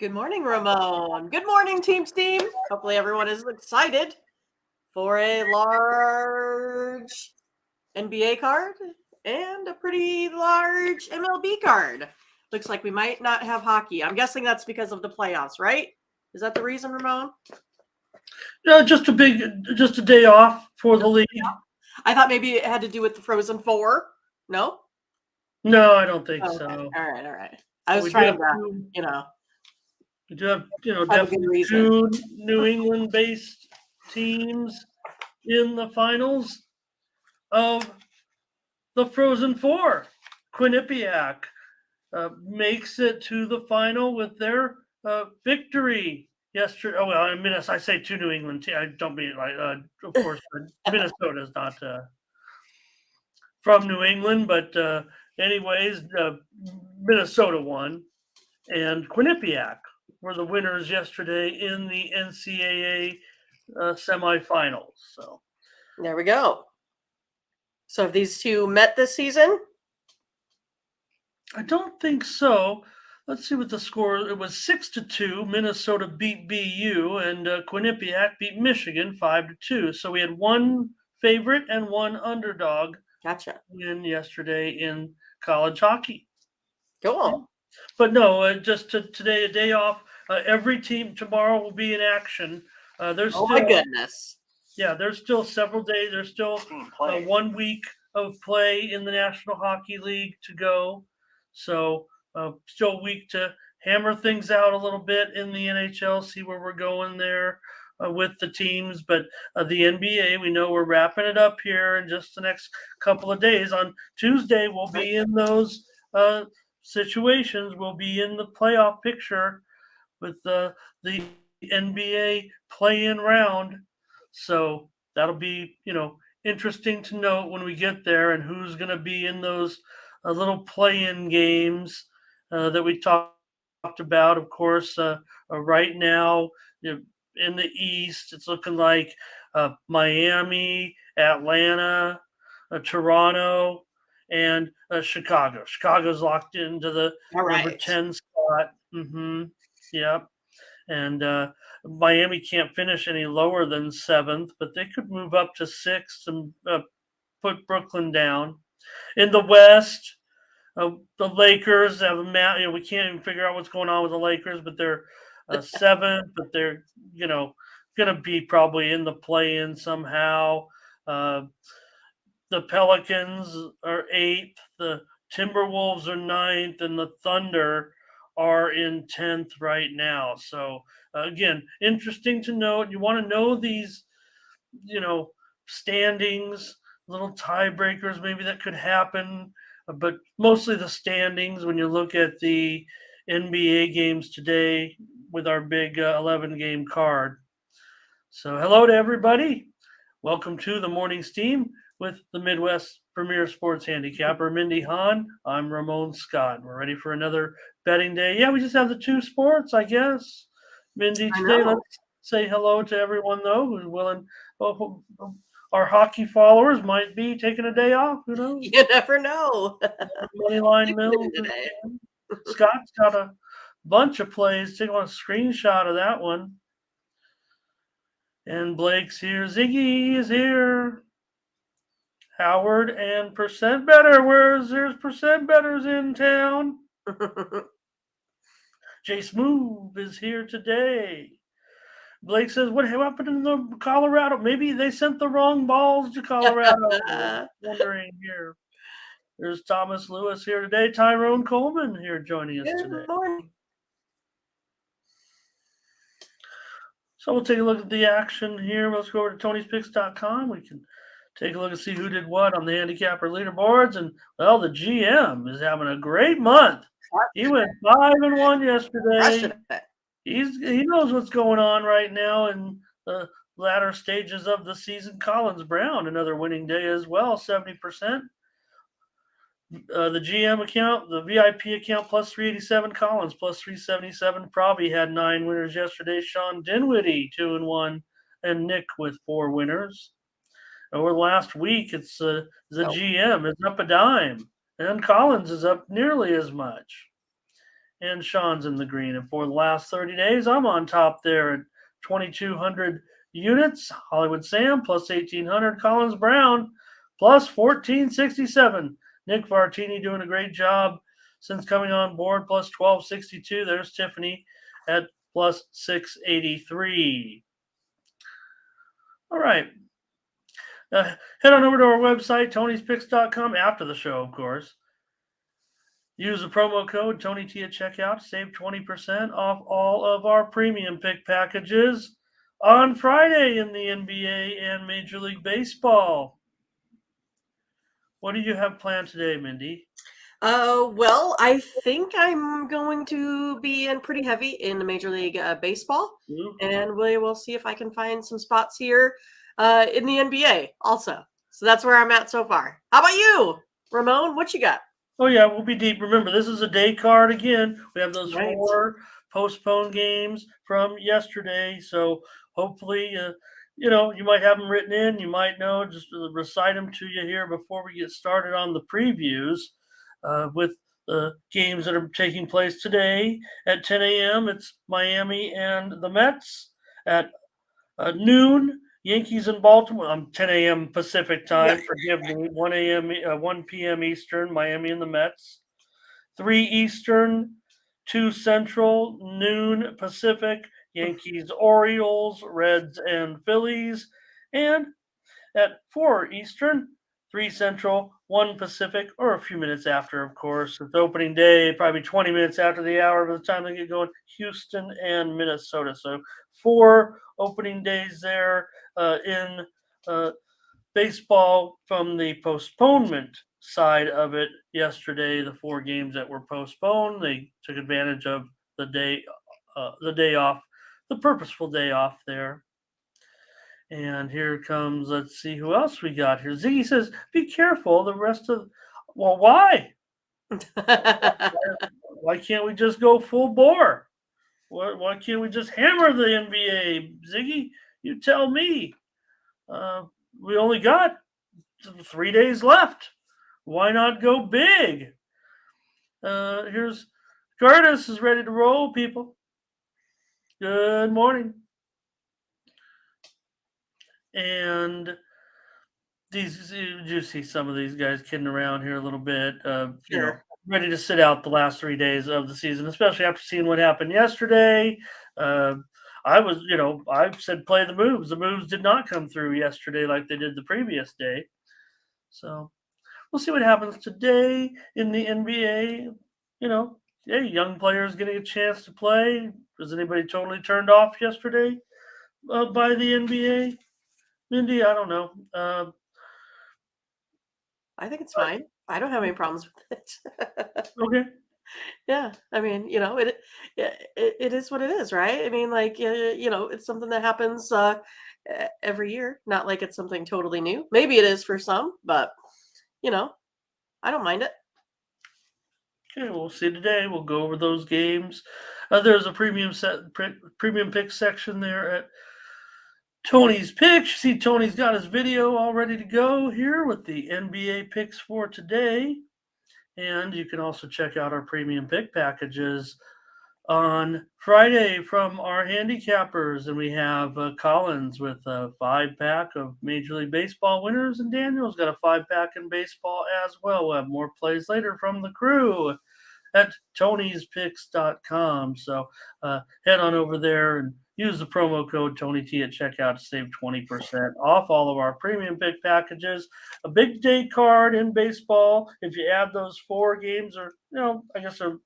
Good morning, Ramon. Good morning, Team Steam. Hopefully everyone is excited for a large NBA card and a pretty large MLB card. Looks like we might not have hockey. I'm guessing that's because of the playoffs, right? Is that the reason, Ramon? No, just a day off for the league. I thought maybe it had to do with the Frozen Four. No? No, I don't think Okay. so. All right. I was trying to, We do have, have a good definitely reason. two New England-based teams in the finals of the Frozen Four. Quinnipiac makes it to the final with their victory yesterday. Oh, well, I say two New England teams. I don't mean like, of course, Minnesota is not from New England, but anyways, Minnesota won, and Quinnipiac were the winners yesterday in the NCAA semifinals. So there we go. So have these two met this season? I don't think so. Let's see what the score. It was 6-2. Minnesota beat BU, and Quinnipiac beat Michigan 5-2. So we had one favorite and one underdog. Gotcha. Win yesterday in college hockey. Cool. But no, just today, a day off. Every team tomorrow will be in action. There's Oh still, my goodness. Yeah, there's still several days. There's still 1 week of play in the National Hockey League to go. So still a week to hammer things out a little bit in the NHL, see where we're going there with the teams. But the NBA, we know we're wrapping it up here in just the next couple of days. On Tuesday, we'll be in those situations. We'll be in the playoff picture with the NBA play-in round. So that'll be, interesting to note when we get there and who's going to be in those little play-in games that we talked about. Of course, right now in the East, it's looking like Miami, Atlanta, Toronto, and Chicago. Chicago's locked into the number 10 spot. Yep. And Miami can't finish any lower than 7th, but they could move up to 6th and put Brooklyn down. In the West, the Lakers have a match. We can't even figure out what's going on with the Lakers, but they're 7th, but they're going to be probably in the play-in somehow. The Pelicans are 8th, the Timberwolves are 9th, and the Thunder are in 10th right now. So again, interesting to note. You want to know these, standings, little tiebreakers maybe that could happen, but mostly the standings when you look at the NBA games today with our big 11-game card. So hello to everybody. Welcome to the Morning Steam with the Midwest Premier Sports Handicapper, Mindy, Hahne. I'm Ramon Scott. We're ready for another betting day. Yeah, we just have the two sports, I guess. Mindy, today let's say hello to everyone, though, who's willing. Our hockey followers might be taking a day off. Who knows? You never know. Moneyline Mills. Scott's got a bunch of plays. Take one screenshot of that one. And Blake's here. Ziggy is here. Howard and Percent Better. There's Percent Betters in town. Jay Smooth is here today. Blake says, what happened in the Colorado? Maybe they sent the wrong balls to Colorado. Wondering here. There's Thomas Lewis here today. Tyrone Coleman here joining us today. Good morning. So we'll take a look at the action here. Let's go over to Tony'sPicks.com. We can take a look and see who did what on the handicapper leaderboards. And, well, the GM is having a great month. He went 5-1 yesterday. He knows what's going on right now in the latter stages of the season. Collins Brown, another winning day as well, 70%. The GM account, the VIP account, plus 387. Collins, plus 377. Probably had 9 winners yesterday. Sean Dinwiddie, 2-1. And Nick with 4 winners. Over the last week, it's the GM is up a dime. And Collins is up nearly as much. and Sean's in the green. And for the last 30 days, I'm on top there at 2,200 units. Hollywood Sam plus 1,800. Collins Brown plus 1,467. Nick Vartini doing a great job since coming on board, plus 1,262. There's Tiffany at plus 683. All right. Head on over to our website, tonyspicks.com, after the show, of course. Use the promo code TonyT at checkout to save 20% off all of our premium pick packages on Friday in the NBA and Major League Baseball. What do you have planned today, Mindy? Well, I think I'm going to be in pretty heavy in the Major League Baseball, and we will see if I can find some spots here in the NBA also. So that's where I'm at so far. How about you, Ramon? What you got? Oh, yeah, we'll be deep. Remember, this is a day card again. We have those Right. 4 postponed games from yesterday. So hopefully, you might have them written in. You might know, just recite them to you here before we get started on the previews with the games that are taking place today at 10 a.m. It's Miami and the Mets. At noon, Yankees in Baltimore. 10 a.m. Pacific time. Forgive me. 1 p.m. Eastern. Miami and the Mets. 3 Eastern, 2 Central, noon Pacific. Yankees, Orioles, Reds, and Phillies. And at 4 Eastern, 3 Central, 1 Pacific, or a few minutes after, of course. It's opening day, probably 20 minutes after the hour by the time they get going. Houston and Minnesota. So 4 opening days there in baseball from the postponement side of it yesterday. The 4 games that were postponed, they took advantage of the day off, the purposeful day off there. And here comes, let's see who else we got here. Ziggy says, be careful. The rest of, well, why? Why can't we just go full bore? Why can't we just hammer the NBA? Ziggy, you tell me. We only got 3 days left. Why not go big? Here's Curtis is ready to roll, people. Good morning. And you see some of these guys kidding around here a little bit. Sure. Ready to sit out the last 3 days of the season, especially after seeing what happened yesterday. I said play the moves. The moves did not come through yesterday like they did the previous day. So we'll see what happens today in the NBA. Young players getting a chance to play. Was anybody totally turned off yesterday by the NBA? Mindy, I don't know. I think it's fine. I don't have any problems with it. Okay. Yeah, I mean, it is what it is, right? I mean, like, it's something that happens every year. Not like it's something totally new. Maybe it is for some, but I don't mind it. Okay, we'll see today. We'll go over those games. There's a premium pick section there at Tony's Picks. You see, Tony's got his video all ready to go here with the NBA picks for today. And you can also check out our premium pick packages on Friday from our handicappers. And we have Collins with a 5-pack of Major League Baseball winners, and Daniel's got a 5-pack in baseball as well. We'll have more plays later from the crew at tonyspicks.com. So head on over there and use the promo code TonyT at checkout to save 20% off all of our premium pick packages. A big day card in baseball. If you add those 4 games, or I guess late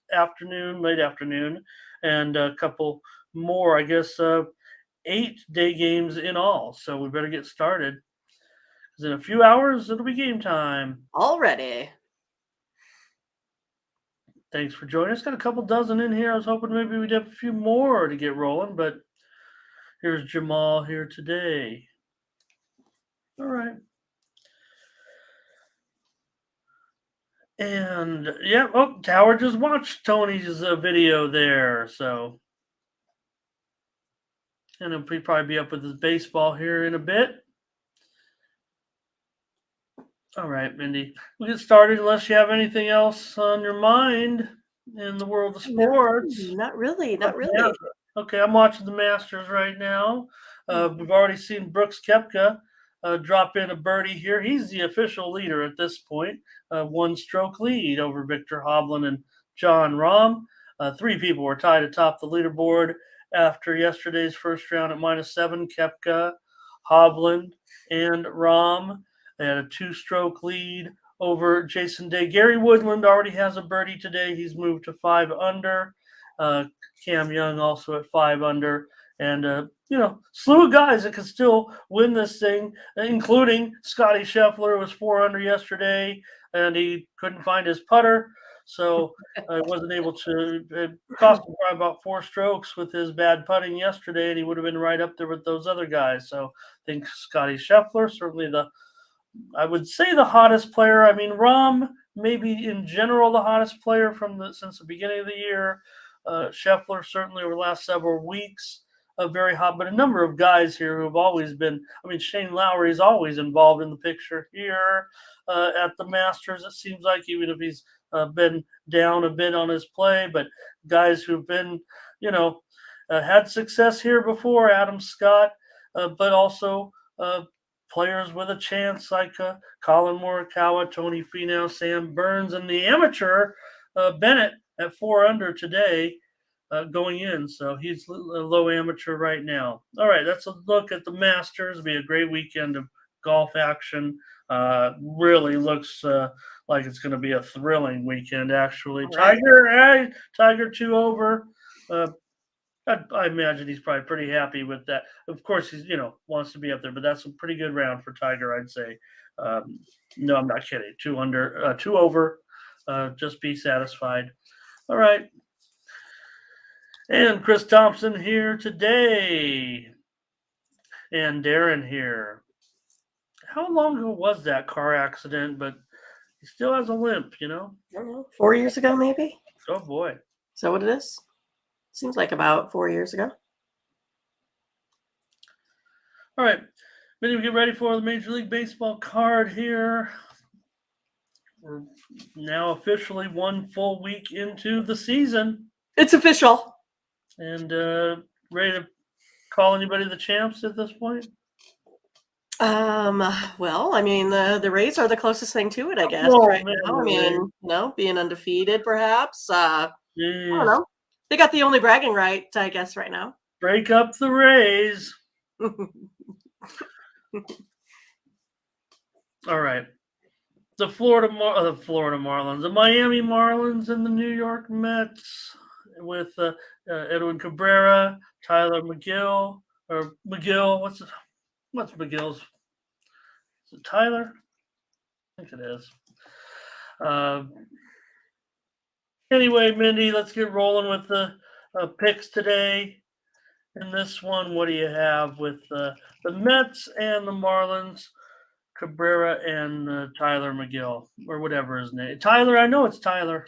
afternoon, and a couple more, I guess 8 day games in all. So we better get started, because in a few hours it'll be game time Already. Thanks for joining us. Got a couple dozen in here. I was hoping maybe we'd have a few more to get rolling, but here's Jamal here today. All right. And Tower just watched Tony's video there. So, and he'll probably be up with his baseball here in a bit. All right, Mindy, we'll get started unless you have anything else on your mind. in the world of sports. Not really. But Not yeah, really. okay, I'm watching the Masters right now. We've already seen Brooks Koepka drop in a birdie here. He's the official leader at this point, one stroke lead over Victor Hovland and John Rahm. Three people were tied atop the leaderboard after yesterday's first round at -7. Koepka, Hovland, and Rahm. They had a two-stroke lead over Jason Day. Gary Woodland already has a birdie today. He's moved to 5 under. Cam Young also at 5 under, and slew of guys that could still win this thing, including Scotty Scheffler, who was 4 under yesterday, and he couldn't find his putter, so wasn't able to. It cost him probably about 4 strokes with his bad putting yesterday, and he would have been right up there with those other guys. So I think Scotty Scheffler, certainly I would say the hottest player. I mean, Rahm maybe in general the hottest player since the beginning of the year. Scheffler certainly over the last several weeks very hot, but a number of guys here who have always been. I mean, Shane Lowry is always involved in the picture here at the Masters. It seems like even if he's been down a bit on his play, but guys who've been, had success here before. Adam Scott, but also players with a chance like Colin Morikawa, Tony Finau, Sam Burns, and the amateur Bennett at 4 under today going in. So he's a low amateur right now. All right, that's a look at the Masters. It'll be a great weekend of golf action. Really looks like it's going to be a thrilling weekend, actually. Right. Tiger 2 over. I imagine he's probably pretty happy with that. Of course, he's wants to be up there, but that's a pretty good round for Tiger, I'd say. No, I'm not kidding. 2 under, 2 over. Just be satisfied. All right. And Chris Thompson here today, and Darren here. How long ago was that car accident? But he still has a limp, I don't know. 4 years ago, maybe. Oh boy. Is that what it is? Seems like about 4 years ago. All right, Mindy, we get ready for the Major League Baseball card here. We're now officially 1 full week into the season. It's official. And ready to call anybody the champs at this point? Well, I mean, the Rays are the closest thing to it, I guess. Oh, right man, now. I mean, being undefeated, perhaps. I don't Jeez. know. They got the only bragging right, I guess, right now. Break up the Rays. All right. The Florida Marlins, the Miami Marlins, and the New York Mets with Edwin Cabrera, Tyler McGill, or McGill. What's McGill's? Is it Tyler? I think it is. Anyway, Mindy, let's get rolling with the picks today. In this one, what do you have with the Mets and the Marlins? Cabrera and Tyler McGill, or whatever his name. Tyler, I know it's Tyler.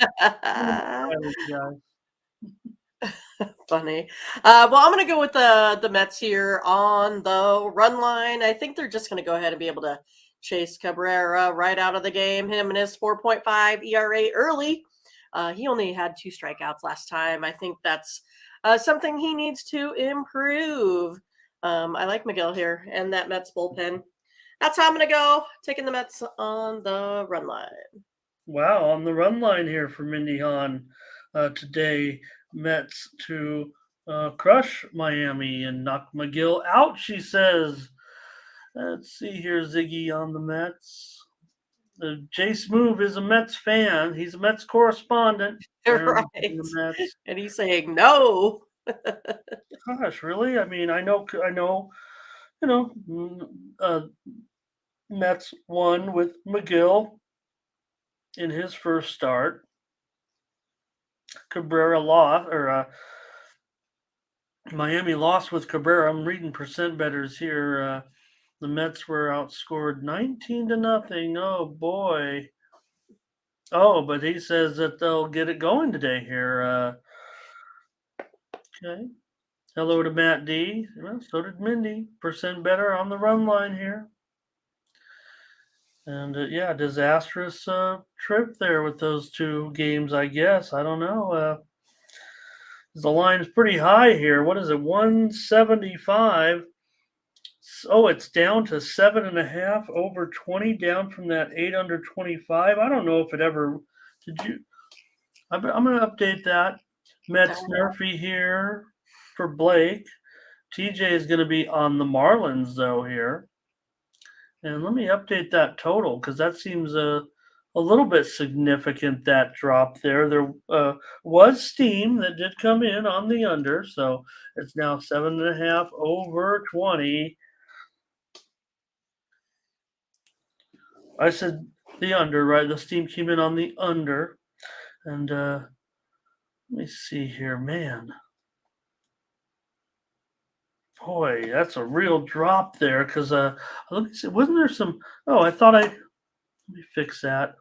Funny. Well, I'm going to go with the Mets here on the run line. I think they're just going to go ahead and be able to chase Cabrera right out of the game. Him and his 4.5 ERA early. He only had 2 strikeouts last time. I think that's something he needs to improve. I like McGill here and that Mets bullpen. That's how I'm going to go, taking the Mets on the run line. Wow, on the run line here for Mindy Hahne today. Mets to crush Miami and knock McGill out, she says. Let's see here, Ziggy on the Mets. Jay Smoove is a Mets fan. He's a Mets correspondent. Right. Mets. And he's saying no. Gosh, really? I mean, I know, Mets won with McGill in his first start. Cabrera lost, or Miami lost with Cabrera. I'm reading percent betters here. The Mets were outscored 19-0. Oh boy. Oh, but he says that they'll get it going today here. Okay. Hello to Matt D. Well, so did Mindy. Percent better on the run line here. And yeah, disastrous trip there with those two games, I guess. I don't know. The line's pretty high here. What is it? 175. Oh, it's down to 7.5 over 20, down from that 8 under 25. I don't know if it ever did you. I'm going to update that. Mets Murphy here for Blake. TJ is going to be on the Marlins though here. And let me update that total because that seems a little bit significant, that drop there. There was steam that did come in on the under, so it's now 7.5 over 20. I said the under, right? The steam came in on the under. And let me see here, man. Boy, that's a real drop there because let me see, wasn't there some? Oh, I thought let me fix that.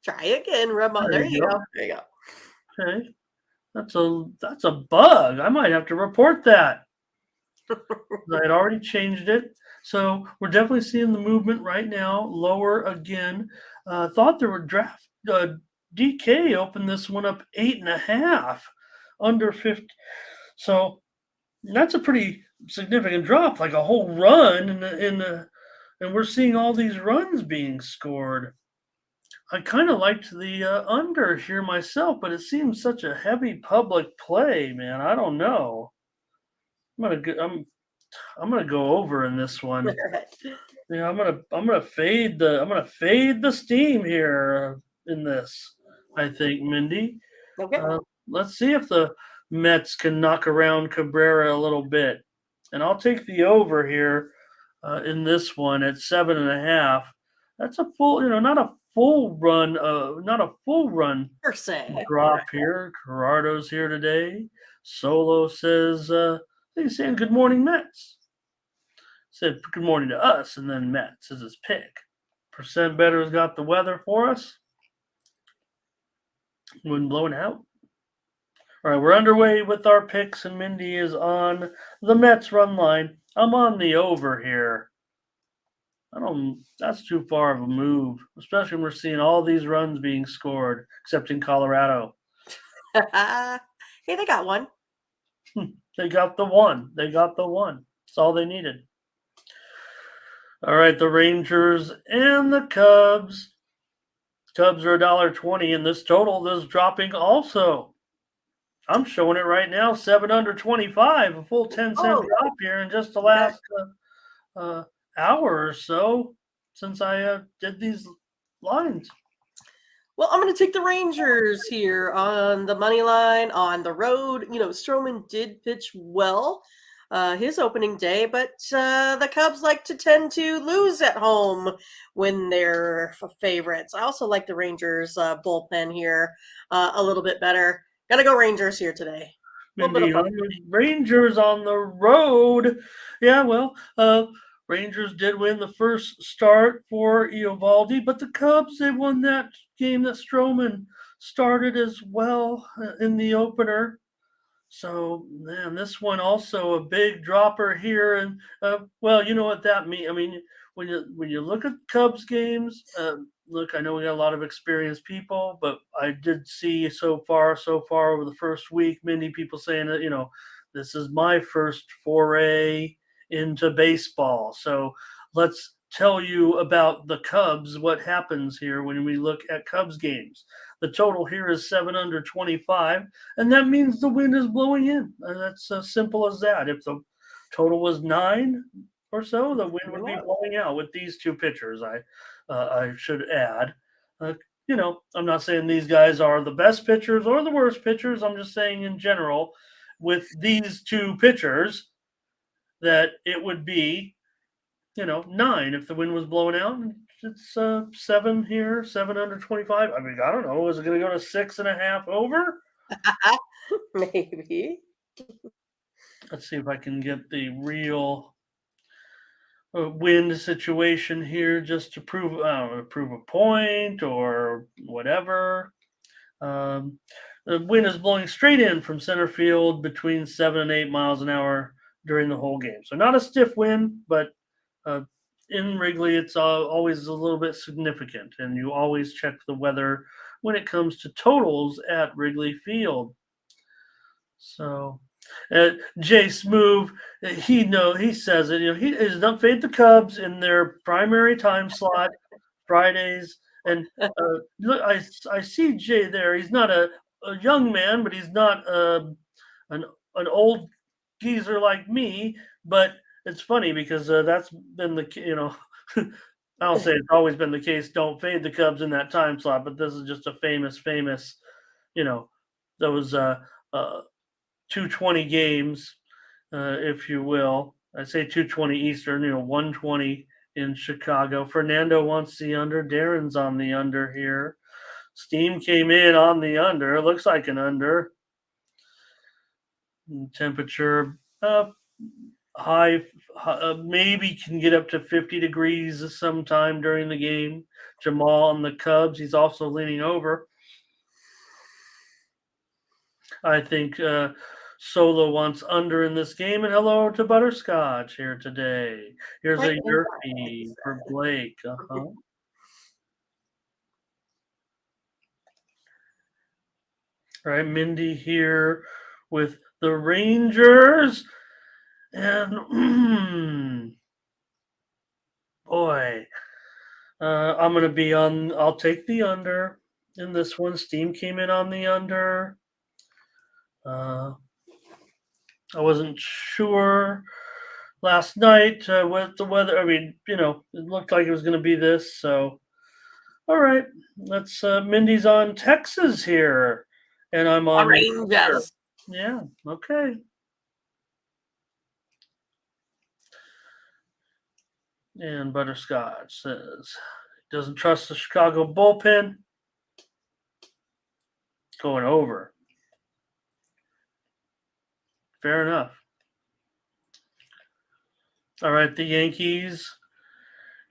Try again, Ramon. There you go. There you go. Okay, that's a bug. I might have to report that. I had already changed it, so we're definitely seeing the movement right now. Lower again. Thought there were draft. DK opened this one up 8.5, under 50. So that's a pretty significant drop, like a whole run and we're seeing all these runs being scored. I kind of liked the under here myself, but it seems such a heavy public play, man. I don't know. I'm gonna go over in this one. Yeah, I'm gonna fade the steam here in this. I think, Mindy. Okay. Let's see if the Mets can knock around Cabrera a little bit, and I'll take the over here in this one at 7.5. That's a full, not a full run, not a full run Per se. drop here. Gerardo's here today. Solo says, he's saying good morning, Mets. Said good morning to us, and then Mets is his pick. Percent Better's got the weather for us. Wind blowing out. All right, we're underway with our picks, and Mindy is on the Mets run line. I'm on the over here. That's too far of a move, especially when we're seeing all these runs being scored, except in Colorado. Hey, they got one. They got the one. That's all they needed. All right, the Rangers and the Cubs. Cubs are $1.20, and this total is dropping also. I'm showing it right now, 7 under 25, a full 10-cent drop here in just the last hour or so since I did these lines. Well, I'm going to take the Rangers here on the money line, on the road. Stroman did pitch well his opening day, but the Cubs like to tend to lose at home when they're favorites. I also like the Rangers bullpen here a little bit better. Got to go Rangers here today. Mindy, Rangers on the road. Yeah, well, Rangers did win the first start for Eovaldi, but the Cubs, they won that game that Stroman started as well in the opener. So, man, this one also a big dropper here. And, well, you know what that means. I mean, when you look at Cubs games, look, I know we got a lot of experienced people, but I did see so far over the first week, many people saying that, this is my first foray into baseball. So let's tell you about the Cubs, what happens here when we look at Cubs games. The total here is 7 under 25, and that means the wind is blowing in. And that's as simple as that. If the total was 9 or so, the wind would be blowing out with these two pitchers, I should add. I'm not saying these guys are the best pitchers or the worst pitchers. I'm just saying in general, with these two pitchers, that it would be, 9 if the wind was blowing out. It's 7 here, 7 under 25. I mean, I don't know. Is it going to go to 6.5 over? Maybe. Let's see if I can get the real wind situation here just to prove a point or whatever. The wind is blowing straight in from center field between 7 and 8 miles an hour during the whole game. So not a stiff wind, but in Wrigley, it's always a little bit significant, and you always check the weather when it comes to totals at Wrigley Field. So, Jay Smoove, he says it. He does not fade the Cubs in their primary time slot Fridays. And look, I see Jay there. He's not a young man, but he's not an old geezer like me. But it's funny because that's been the I don't say it's always been the case. Don't fade the Cubs in that time slot, but this is just a famous, you know, those 220 games, if you will. I say 220 Eastern, 120 in Chicago. Fernando wants the under. Darren's on the under here. Steam came in on the under. It looks like an under. Temperature high, maybe can get up to 50 degrees sometime during the game. Jamal on the Cubs. He's also leaning over. I think Solo wants under in this game. And hello to Butterscotch here today. Here's a Yerfie for Blake. All right, Mindy here with the Rangers. And boy, I'm going to be on. I'll take the under in this one. Steam came in on the under. I wasn't sure last night with the weather. I mean, it looked like it was going to be this. So, all right, let's. Mindy's on Texas here, and I'm on Rangers. Yeah. Okay. And Butterscotch says doesn't trust the Chicago bullpen. Going over. Fair enough. All right, the Yankees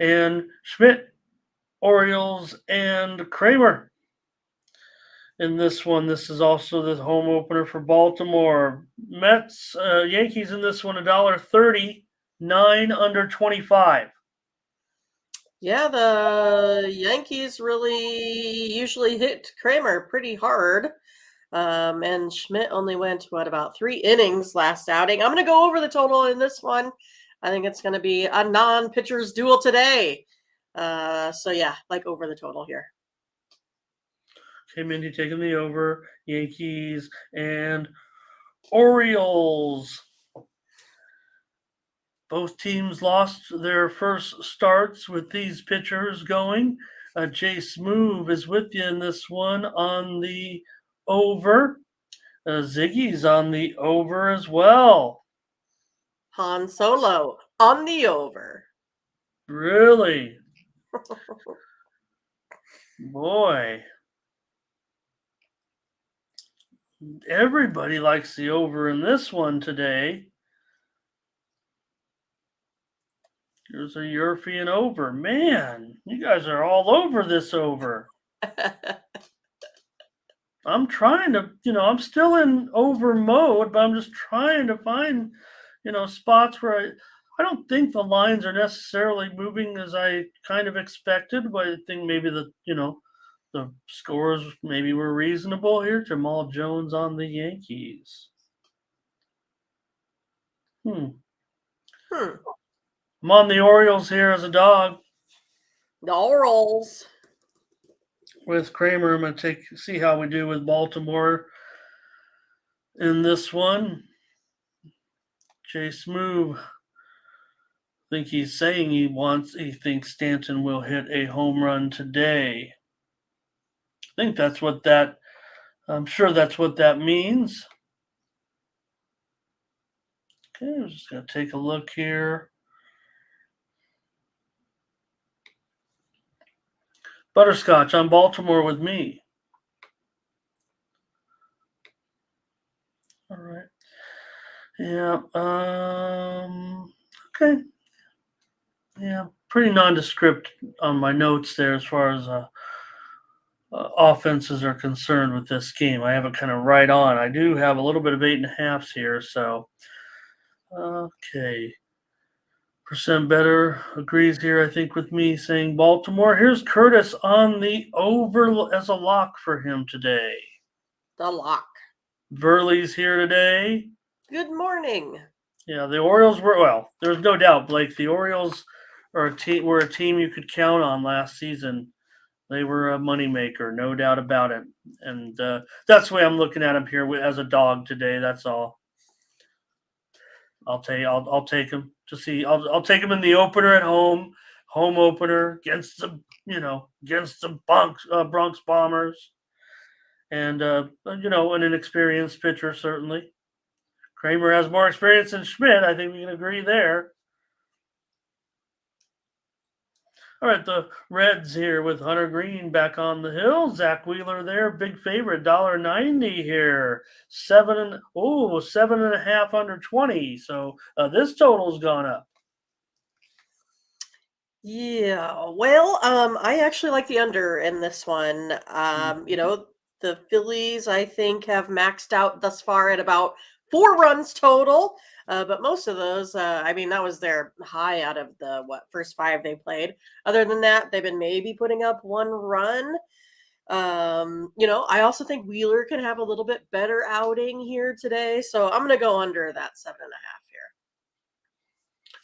and Schmidt, Orioles, and Kramer. In this one, this is also the home opener for Baltimore. Mets, Yankees in this one, $1.30, 9 under 25. Yeah, the Yankees really usually hit Kramer pretty hard. And Schmidt only went, about 3 innings last outing. I'm going to go over the total in this one. I think it's going to be a non-pitchers duel today. So, yeah, over the total here. Okay, Mindy taking the over. Yankees and Orioles. Both teams lost their first starts with these pitchers going. Jay Smoove is with you in this one on the over. Ziggy's on the over as well. Han Solo on the over. Really? Boy. Everybody likes the over in this one today. Here's a European over. Man, you guys are all over this over. I'm trying to, I'm still in over mode, but I'm just trying to find, spots where I don't think the lines are necessarily moving as I kind of expected, but I think maybe the scores maybe were reasonable here. Jamal Jones on the Yankees. I'm on the Orioles here as a dog. The Orioles. With Kramer, I'm going to see how we do with Baltimore in this one. Jay Smoove, I think he's saying he thinks Stanton will hit a home run today. I think I'm sure that's what that means. Okay, I'm just going to take a look here. Butterscotch on Baltimore with me. All right. Yeah. Okay. Yeah. Pretty nondescript on my notes there as far as offenses are concerned with this game. I have it kind of right on. I do have a little bit of 8.5s here. So, okay. Percent better agrees here, I think, with me saying Baltimore. Here's Curtis on the over as a lock for him today. The lock. Verley's here today. Good morning. Yeah, the Orioles there's no doubt, Blake. The Orioles were a team you could count on last season. They were a moneymaker, no doubt about it. And that's the way I'm looking at them here as a dog today. That's all. I'll take him to see. I'll take him in the opener at home opener against the Bronx Bombers, and an inexperienced pitcher certainly. Kramer has more experience than Schmidt. I think we can agree there. All right, the Reds here with Hunter Green back on the hill. Zach Wheeler there, big favorite, $1.90 here. 7.5 under 20. So this total's gone up. Yeah, well, I actually like the under in this one. The Phillies, I think, have maxed out thus far at about 4 runs total. But most of those, that was their high out of the first 5 they played. Other than that, they've been maybe putting up 1 run. I also think Wheeler can have a little bit better outing here today. So I'm gonna go under that 7.5 here.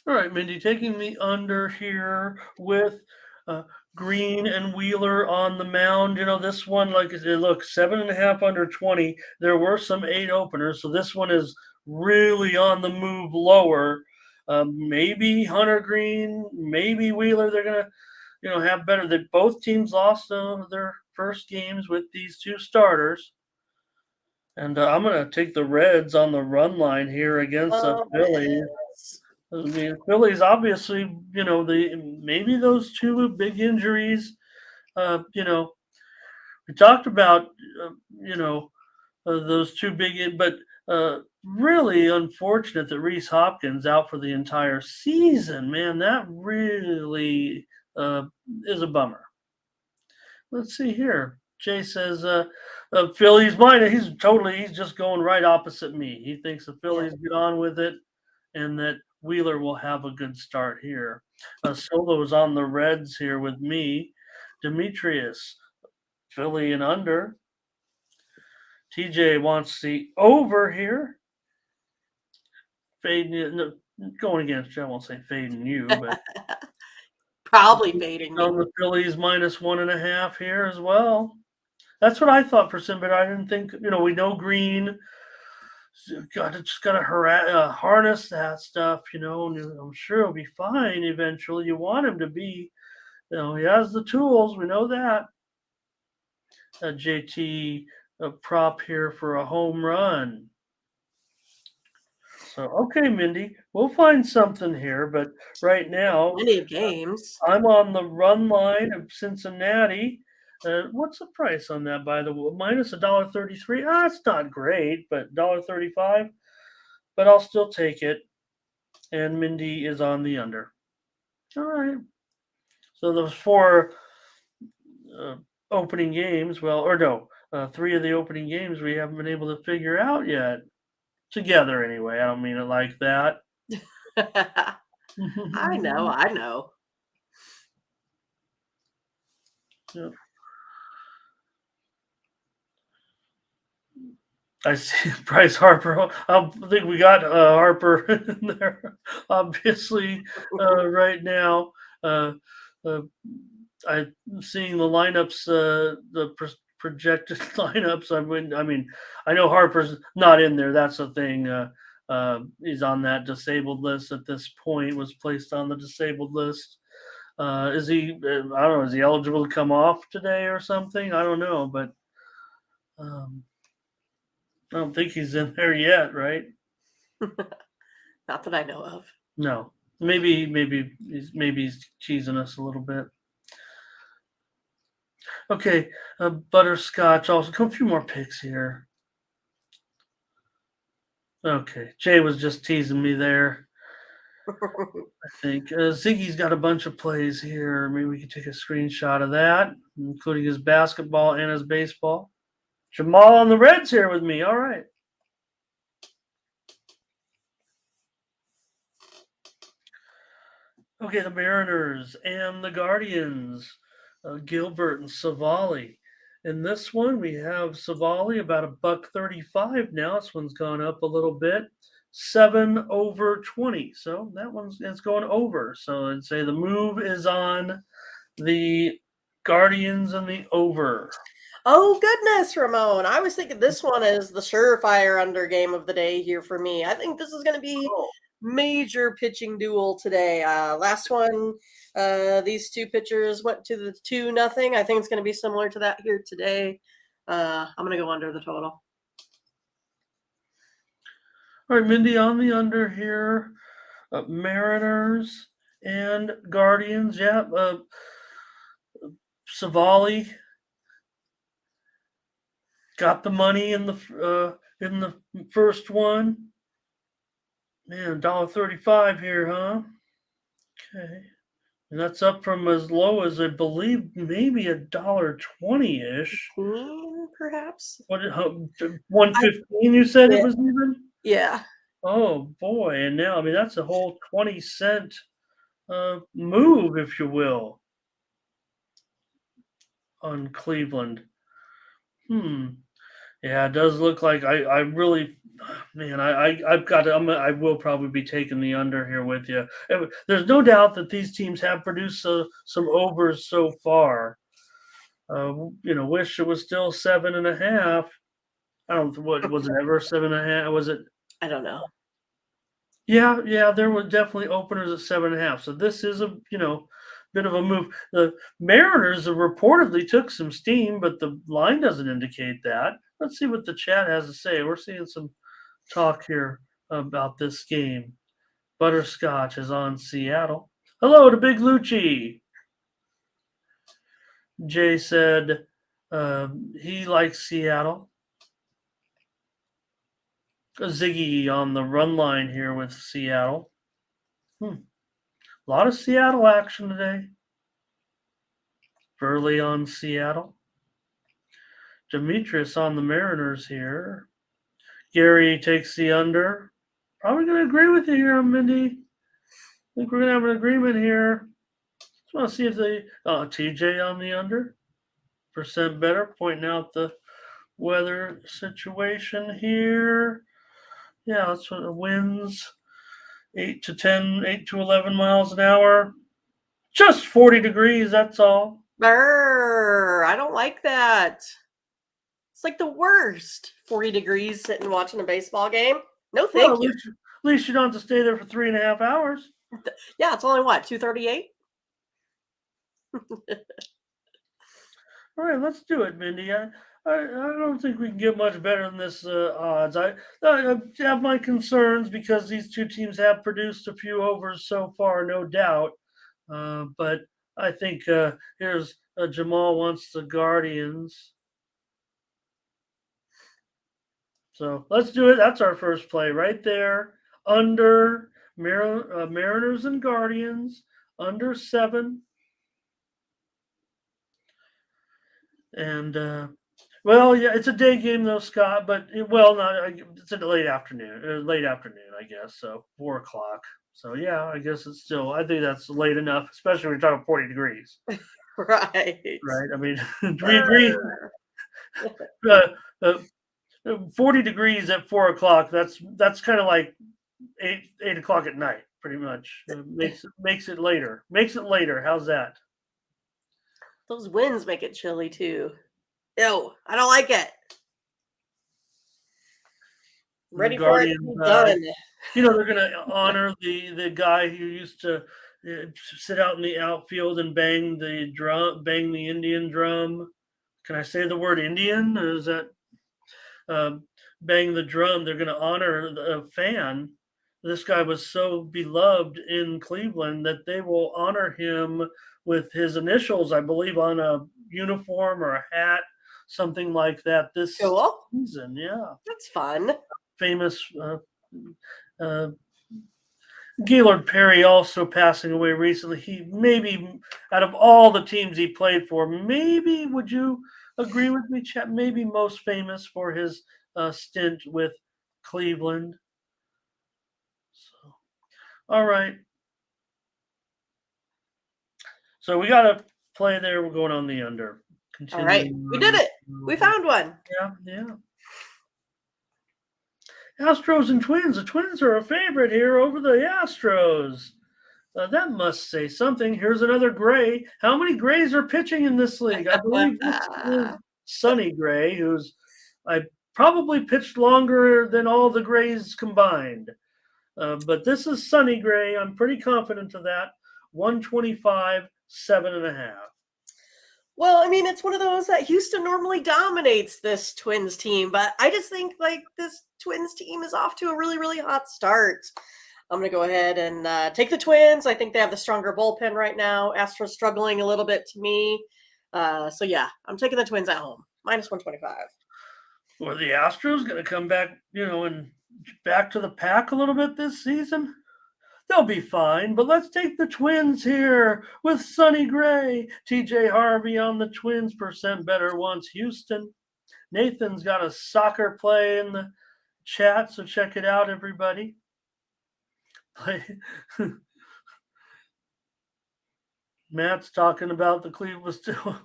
All right, Mindy, taking the under here with Green and Wheeler on the mound. This one, like I said, look, 7.5 under 20. There were some 8 openers, so this one is really on the move lower. Maybe Hunter Green, maybe Wheeler. They're gonna, have better. That both teams lost their first games with these 2 starters. And I'm going to take the Reds on the run line here against the Phillies. I mean, Phillies obviously, maybe those 2 big injuries. We talked about, those 2 big, but really unfortunate that Reese Hopkins out for the entire season. Man, that really is a bummer. Let's see here. Jay says Phillies mine. He's just going right opposite me. He thinks the Phillies get on with it and that Wheeler will have a good start here. Solo's on the Reds here with me. Demetrius, Philly and under. TJ wants the over here. Fading, going against you. I won't say fading you, but probably fading on the Phillies -1.5 here as well. That's what I thought for Simba. I didn't think, we know Green. Just gotta harness that stuff, and I'm sure he'll be fine eventually. You want him to be, he has the tools. We know that. JT prop here for a home run. So okay, Mindy, we'll find something here, but right now, plenty of games. I'm on the run line of Cincinnati. What's the price on that, by the way? -$1.33. It's not great, but $1.35. But I'll still take it. And Mindy is on the under. All right. So those 4 opening games, 3 of the opening games we haven't been able to figure out yet. Together, anyway. I don't mean it like that. I know. Yep. I see Bryce Harper. I think we got Harper in there, obviously, right now. I'm seeing the lineups, the projected lineups. I know Harper's not in there. That's the thing. He's on that disabled list at this point, was placed on the disabled list. Is he, I don't know, is he eligible to come off today or something? I don't know, but I don't think he's in there yet, right? Not that I know of. No. Maybe he's cheesing us a little bit. Okay, butterscotch. Also, a few more picks here. Okay, Jay was just teasing me there. I think Ziggy's got a bunch of plays here. Maybe we can take a screenshot of that, including his basketball and his baseball. Jamal on the Reds here with me. All right. Okay, the Mariners and the Guardians, Gilbert and Savali. In this one, we have Savali about a buck 35 now. This one's gone up a little bit, 7/20. So that one's it's going over. So I'd say the move is on the Guardians and the over. Oh goodness, Ramon. I was thinking this one is the surefire under game of the day here for me. I think this is going to be Oh, major pitching duel today. Last one, these two pitchers went to the 2-0. I think it's going to be similar to that here today. I'm going to go under the total. all right, Mindy on the under here. Mariners and Guardians. Yeah, Savali got the money in the first one. Man, $1.35 here, huh? Okay. And that's up from as low as I believe maybe $1.20-ish. Perhaps. What 115 you said it Yeah. was even? Yeah. Oh boy. And now I mean that's a whole 20 cent move, if you will, on Cleveland. Hmm. Yeah, it does look like I really, man, I've got to, I will probably be taking the under here with you. There's no doubt that these teams have produced some overs so far. Wish it was still 7.5. I don't what was it ever 7.5? Was it? I don't know. Yeah, there were definitely openers at 7.5. So this is a bit of a move. The Mariners have reportedly took some steam, but the line doesn't indicate that. Let's see what the chat has to say. We're seeing some talk here about this game. Butterscotch is on Seattle. Hello to Big Lucci. Jay said he likes Seattle. Ziggy on the run line here with Seattle. A lot of Seattle action today. Burley on Seattle. Demetrius on the Mariners here. Gary takes the under. Probably going to agree with you here, Mindy. I think we're going to have an agreement here. Just want to see if they. TJ on the under. Percent better. Pointing out the weather situation here. Yeah, that's what it wins. 8 to 10, 8 to 11 miles an hour. Just 40 degrees, that's all. Brr, I don't like that. It's like the worst. 40 degrees sitting watching a baseball game. No, thank you. At least you don't have to stay there for 3.5 hours. Yeah, it's only what, 2:38? All right, let's do it, Mindy. I don't think we can get much better than this odds. I have my concerns because these two teams have produced a few overs so far, no doubt. But I think here's Jamal wants the Guardians. So let's do it. That's our first play right there. Under Mariners and Guardians, under 7. And well, yeah, it's a day game though, Scott. But it's a late afternoon. I guess. So 4 o'clock. So yeah, I guess it's still. I think that's late enough, especially when you're talking 40 degrees. Right. Right. I mean, do we agree? 40 degrees at 4 o'clock. That's kind of like 8 o'clock at night, pretty much. Makes it later. Makes it later. How's that? Those winds make it chilly too. Ew, I don't like it. Ready for it to be done. They're going to honor the guy who used to sit out in the outfield and bang the Indian drum. Can I say the word Indian? Is that bang the drum? They're going to honor a fan. This guy was so beloved in Cleveland that they will honor him with his initials, I believe, on a uniform or a hat, something like that this season. Yeah. That's fun. Famous Gaylord Perry also passing away recently. He maybe, out of all the teams he played for, maybe, would you agree with me, Chet? Maybe most famous for his stint with Cleveland. So, all right. So we got a play there. We're going on the under. All right. We did it. We found one. Yeah. Astros and Twins. The Twins are a favorite here over the Astros. That must say something. Here's another Gray. How many Grays are pitching in this league? I believe this is Sonny Gray, who's I probably pitched longer than all the Grays combined. But this is Sonny Gray. I'm pretty confident of that. 125, 7.5. Well, I mean, it's one of those that Houston normally dominates this Twins team, but I just think like this Twins team is off to a really, really hot start. I'm going to go ahead and take the Twins. I think they have the stronger bullpen right now. Astros struggling a little bit to me. So, yeah, I'm taking the Twins at home. Minus 125. Were the Astros going to come back, and back to the pack a little bit this season? They'll be fine, but let's take the Twins here with Sonny Gray. TJ Harvey on the Twins, percent better wants Houston. Nathan's got a soccer play in the chat, so check it out, everybody. Matt's talking about the Cleveland still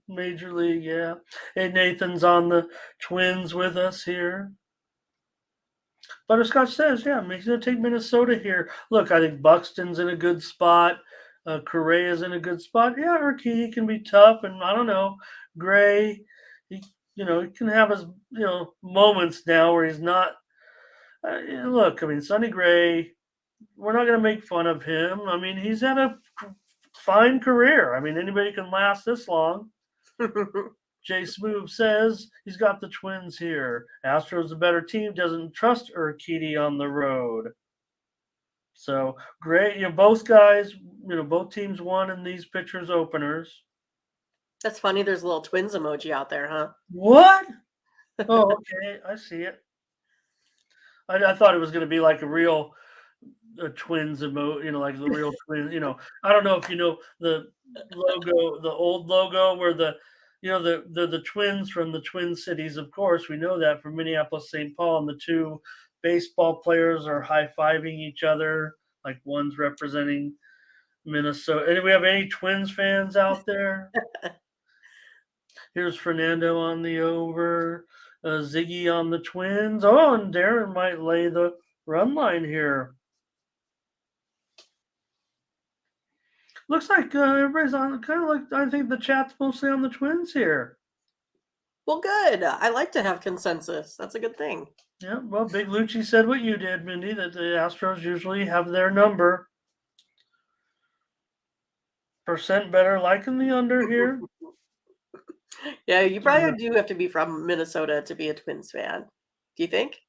Major League, yeah. Hey, Nathan's on the Twins with us here. Butterscotch says, yeah, he's going to take Minnesota here. Look, I think Buxton's in a good spot. Correa's in a good spot. Yeah, Urquidy can be tough, and I don't know. Gray, he can have his, moments now where he's not. Look, I mean, Sonny Gray, we're not going to make fun of him. I mean, he's had a fine career. I mean, anybody can last this long. Jay Smooth says he's got the Twins here. Astros a better team, doesn't trust Urquidy on the road. So great, both guys, both teams won in these pitchers openers. That's funny. There's a little Twins emoji out there, huh? What? Oh, okay, I see it. I thought it was going to be like a real Twins emoji, like the real Twins. I don't know if you know the logo, the old logo where the Twins from the Twin Cities, of course. We know that from Minneapolis, St. Paul, and the two baseball players are high-fiving each other, like one's representing Minnesota. And do we have any Twins fans out there? Here's Fernando on the over, Ziggy on the Twins. Oh, and Darren might lay the run line here. Looks like everybody's on kind of like, I think the chat's mostly on the Twins here. Well, good. I like to have consensus. That's a good thing. Yeah, well, Big Lucci said what you did, Mindy, that the Astros usually have their number. Percent better, liking the under here. Yeah, you probably do have to be from Minnesota to be a Twins fan. Do you think?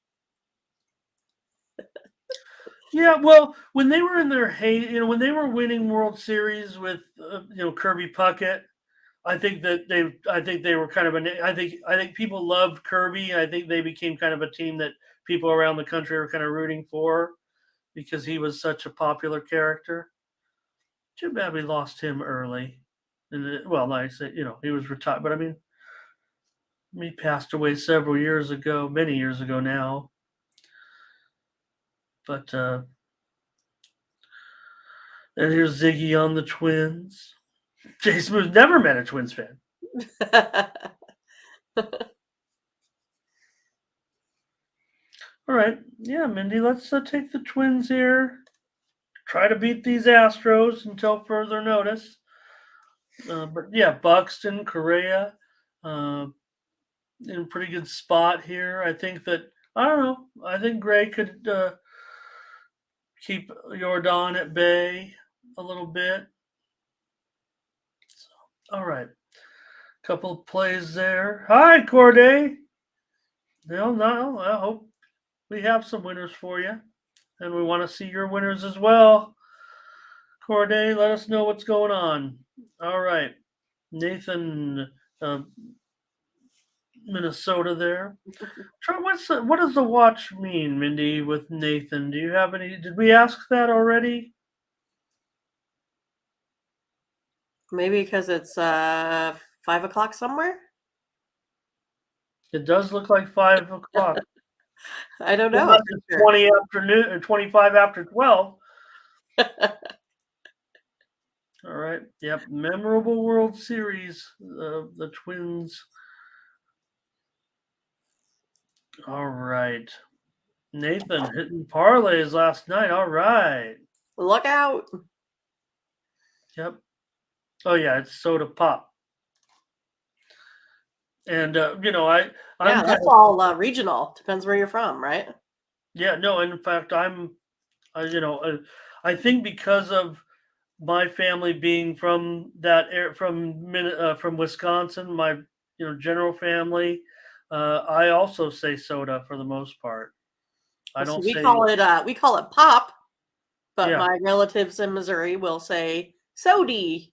Yeah, well, when they were in their heyday, when they were winning World Series with, Kirby Puckett, I think they were kind of I think people loved Kirby. I think they became kind of a team that people around the country were kind of rooting for because he was such a popular character. Too bad we lost him early. And like I said, he was retired, but I mean, he passed away several years ago, many years ago now. But and here's Ziggy on the Twins. Jay Smooth never met a Twins fan. All right. Yeah, Mindy, let's take the Twins here. Try to beat these Astros until further notice. But yeah, Buxton, Correa, in a pretty good spot here. I think that, I don't know, I think Gray could keep Jordan at bay a little bit. So, all right. Couple of plays there. Hi, Corday. No, I hope we have some winners for you. And we want to see your winners as well. Corday, let us know what's going on. All right. Nathan, Minnesota there. What does the watch mean, Mindy, with Nathan? Do you have any? Did we ask that already? Maybe because it's 5 o'clock somewhere? It does look like 5 o'clock. I don't know. It's 20 afternoon or 25 after 12. All right. Yep. Memorable World Series. The Twins. All right. Nathan hitting parlays last night. All right. Look out. Yep. Oh yeah, it's soda pop. And I'm Yeah, kind that's of all regional. Depends where you're from, right? yeah, no, and in fact I think because of my family being from that air from Wisconsin, my general family, I also say soda for the most part. I Well, see, don't say we call it pop, but yeah, my relatives in Missouri will say sody.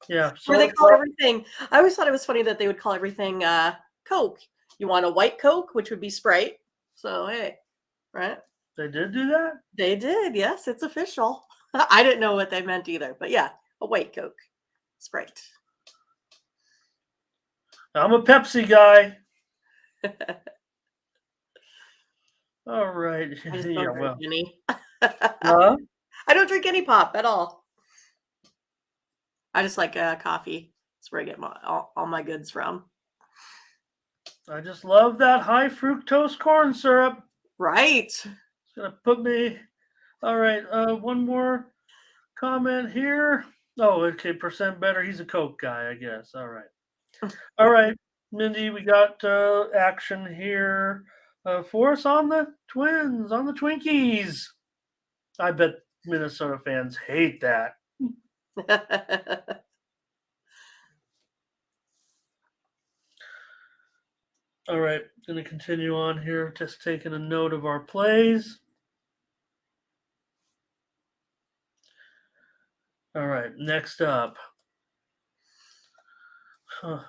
yeah, Where they soda call pop. everything. I always thought it was funny that they would call everything Coke. You want a white Coke, which would be Sprite. So hey, right? They did do that? They did. Yes, it's official. I didn't know what they meant either, but yeah, a white Coke, Sprite. I'm a Pepsi guy. All right. I just Yeah, don't drink well. any. Huh? I don't drink any pop at all. I just like coffee. That's where I get all my goods from. I just love that high fructose corn syrup. Right. It's gonna put me. All right. One more comment here. Oh, okay. Percent better. He's a Coke guy, I guess. All right. All right, Mindy. We got action here for us on the Twins, on the Twinkies. I bet Minnesota fans hate that. All right, going to continue on here. Just taking a note of our plays. All right, next up. Huh.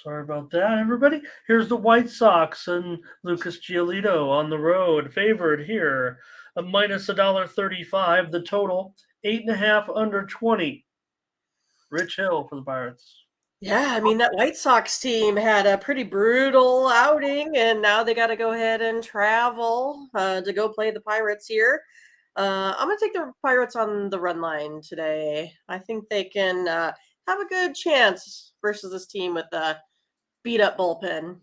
Sorry about that, everybody. Here's the White Sox and Lucas Giolito on the road, favored here. A minus $1.35. The total 8.5 under 20. Rich Hill for the Pirates. Yeah, I mean, that White Sox team had a pretty brutal outing, and now they got to go ahead and travel to go play the Pirates here. I'm going to take the Pirates on the run line today. I think they can have a good chance versus this team with a beat up bullpen.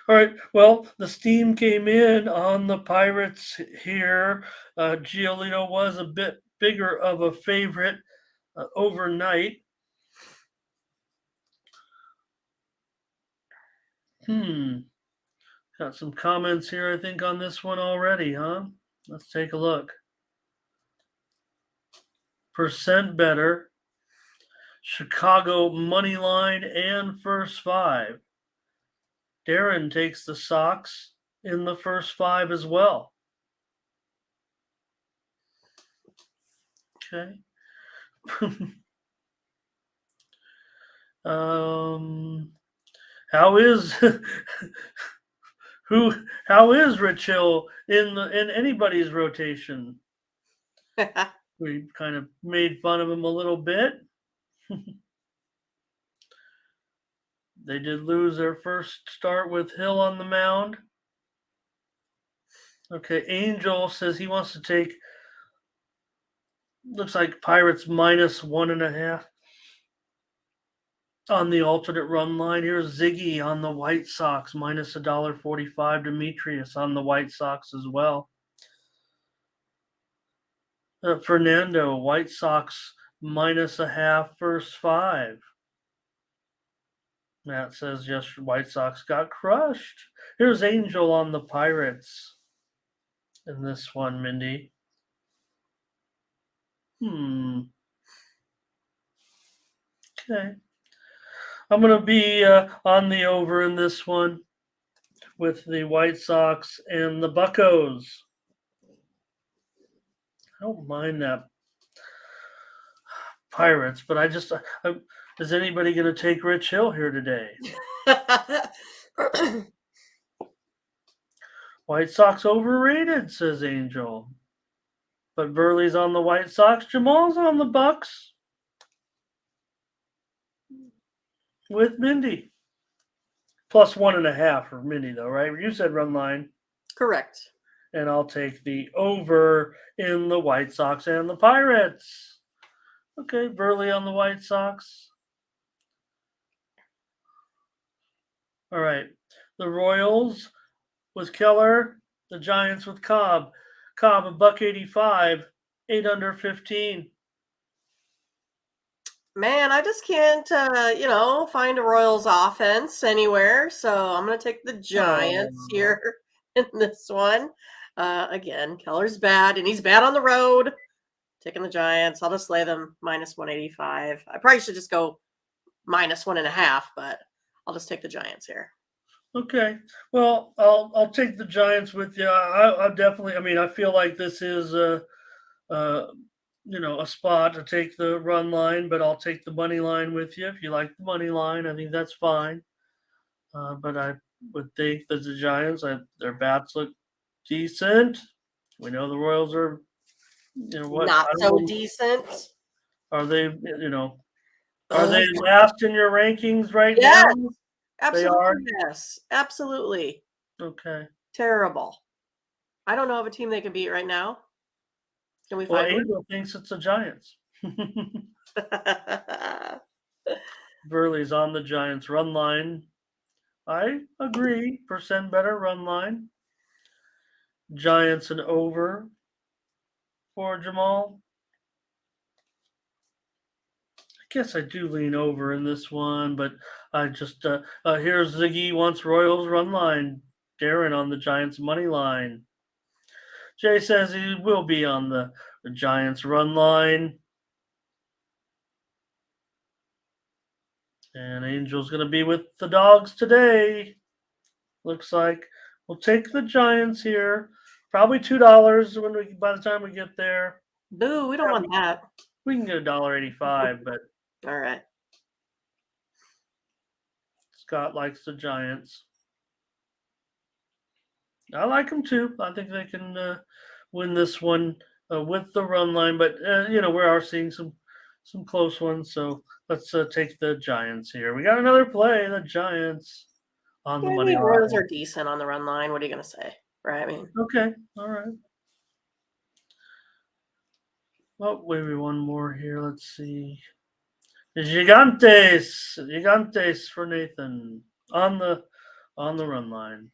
All right. Well, the steam came in on the Pirates here. Giolito was a bit bigger of a favorite overnight. Got some comments here, I think, on this one already, huh? Let's take a look. Percent better. Chicago money line and first five. Darren takes the Sox in the first five as well. Okay. How is how is Rich Hill in anybody's rotation? We kind of made fun of him a little bit. They did lose their first start with Hill on the mound. Okay, Angel says he wants to take, looks like Pirates minus 1.5 on the alternate run line. Here's Ziggy on the White Sox minus $1.45. Demetrius on the White Sox as well. Fernando, White Sox minus a half first five. Matt says, yes, White Sox got crushed. Here's Angel on the Pirates in this one, Mindy. Okay. I'm going to be on the over in this one with the White Sox and the Buccos. I don't mind that Pirates, but is anybody going to take Rich Hill here today? White Sox overrated, says Angel. But Burley's on the White Sox. Jamal's on the Bucks with Mindy. Plus 1.5 for Mindy, though, right? You said run line. Correct. and I'll take the over in the White Sox and the Pirates. Okay, Burley on the White Sox. All right. The Royals with Keller. The Giants with Cobb. Cobb, $1.85, 8 under 15. Man, I just can't, find a Royals offense anywhere. So I'm going to take the Giants here in this one. Again, Keller's bad, and he's bad on the road. Taking the Giants. I'll just lay them minus 185. I probably should just go minus 1.5, but I'll just take the Giants here. Okay. Well, I'll take the Giants with you. I definitely. I mean, I feel like this is a spot to take the run line, but I'll take the money line with you if you like the money line. I think that's fine. But I would think that the Giants, their bats look decent. We know the Royals are, what? Not so decent. Are they? Are they last in your rankings right now? Absolutely. They are? Yes, absolutely. Okay. Terrible. I don't know of a team they can beat right now. Can we find Angel thinks it's the Giants. Burley's on the Giants run line. I agree. % better run line. Giants and over for Jamal. I guess I do lean over in this one, but I just here's Ziggy wants Royals run line. Darren on the Giants money line. Jay says he will be on the Giants run line. And Angel's going to be with the Dogs today. Looks like we'll take the Giants here. Probably $2 by the time we get there. Boo, we don't want that. We can get $1.85, but all right. Scott likes the Giants. I like them too. I think they can win this one with the run line, but we are seeing some close ones. So let's take the Giants here. We got another play. The Giants on the money line. Royals are decent on the run line. What are you going to say? Right? I mean, okay, all right. Well, maybe one more here. Let's see. Gigantes for Nathan on the run line.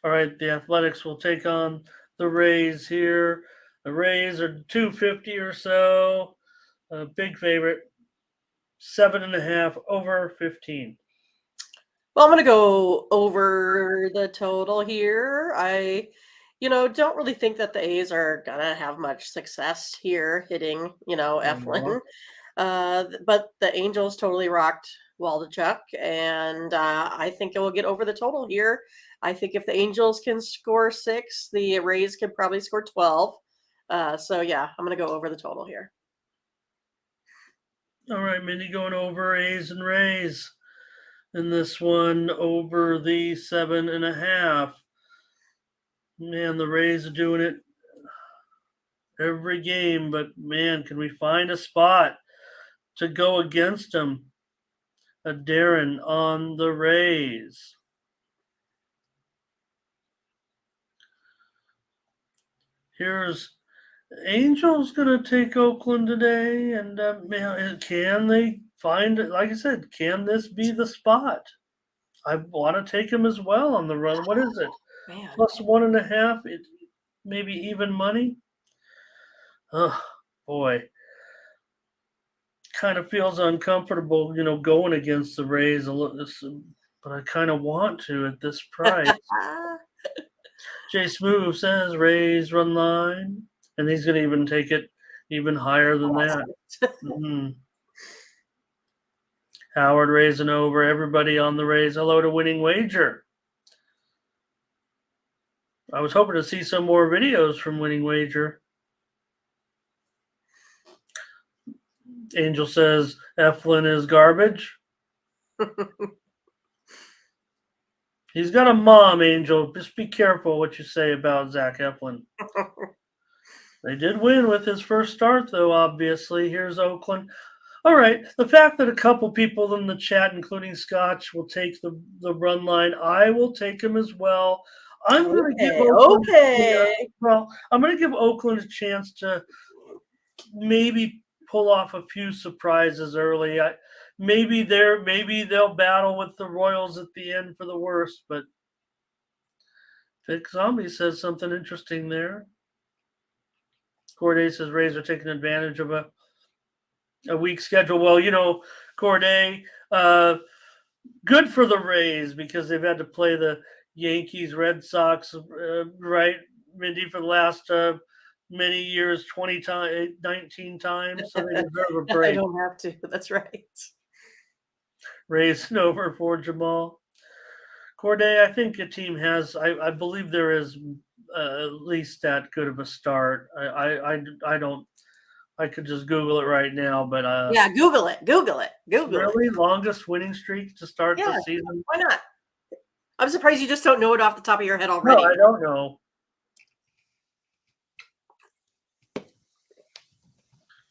All right, the Athletics will take on the Rays here. The Rays are 250 or so. A big favorite. 7.5 over 15. Well, I'm going to go over the total here. I don't really think that the A's are going to have much success here hitting, Eflin. But the Angels totally rocked Waldichuk, and I think it will get over the total here. I think if the Angels can score 6, the Rays could probably score 12. So, yeah, I'm going to go over the total here. All right, Mindy going over A's and Rays. In this one, over the 7.5. Man, the Rays are doing it every game, but man, can we find a spot to go against them? A Darren on the Rays. Here's Angels going to take Oakland today, and man, can they find it? Like I said, can this be the spot? I want to take him as well on the run. What is it? Man. Plus 1.5. It maybe even money. Oh boy, kind of feels uncomfortable, going against the Rays a little, but I kind of want to at this price. Jay Smooth says Rays run line, and he's going to even take it even higher than that. Mm-hmm. Howard raising over. Everybody on the Rays. Hello to Winning Wager. I was hoping to see some more videos from Winning Wager. Angel says Eflin is garbage. He's got a mom, Angel. Just be careful what you say about Zach Eflin. They did win with his first start, though, obviously. Here's Oakland. All right. The fact that a couple people in the chat, including Scotch, will take the run line, I will take him as well. I'm going to give Okay, Oakland. okay. I'm going to give Oakland a chance to maybe pull off a few surprises early. Maybe they'll battle with the Royals at the end for the worst. But Vic Zombie says something interesting there. Corday says Rays are taking advantage of a weak schedule. Well, Corday, good for the Rays because they've had to play the Yankees, Red Sox, right, Mindy, for the last many years, 20 times, 19 times. So they deserve a I break. don't have to. That's right. Raising over for Jamal. Corday, I think a team has, I believe there is at least that good of a start. I don't, I could just Google it right now, but Yeah, Google it. Google it. Google it. really longest winning streak to start Yeah, the season? why not? I'm surprised you just don't know it off the top of your head No, already. I don't know.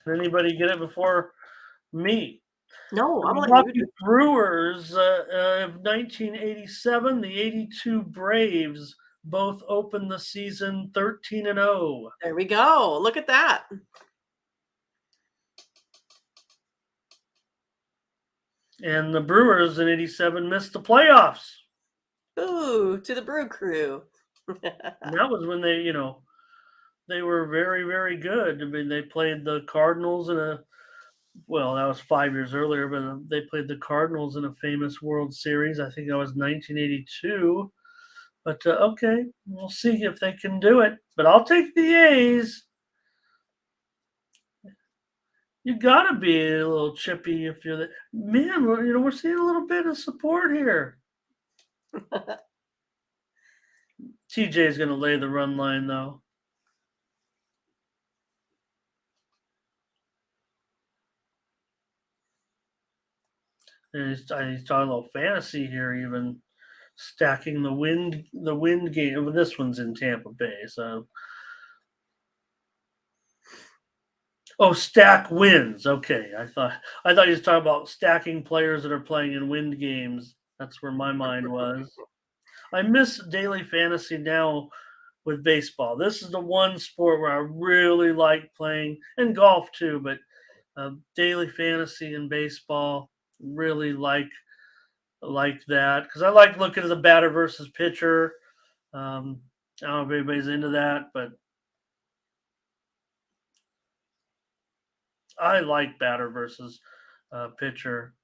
Can anybody get it before me? No, I'm The letting you Milwaukee do it. Brewers of 1987, the 82 Braves both opened the season 13-0. There we go. Look at that. And the Brewers in 87 missed the playoffs. Ooh, to the Brew Crew. And that was when they were very, very good. I mean, they played the Cardinals that was 5 years earlier, but they played the Cardinals in a famous World Series. I think that was 1982. But okay, we'll see if they can do it. But I'll take the A's. You gotta be a little chippy if you're the man. We're seeing a little bit of support here. TJ's gonna lay the run line though. And he's talking a little fantasy here, even stacking the wind game. Well, this one's in Tampa Bay, so. Oh, stack wins. Okay, I thought he was talking about stacking players that are playing in wind games. That's where my mind was. I miss daily fantasy now with baseball. This is the one sport where I really like playing, and golf too. But daily fantasy and baseball, really like that because I like looking at the batter versus pitcher. I don't know if anybody's into that, but I like batter versus pitcher.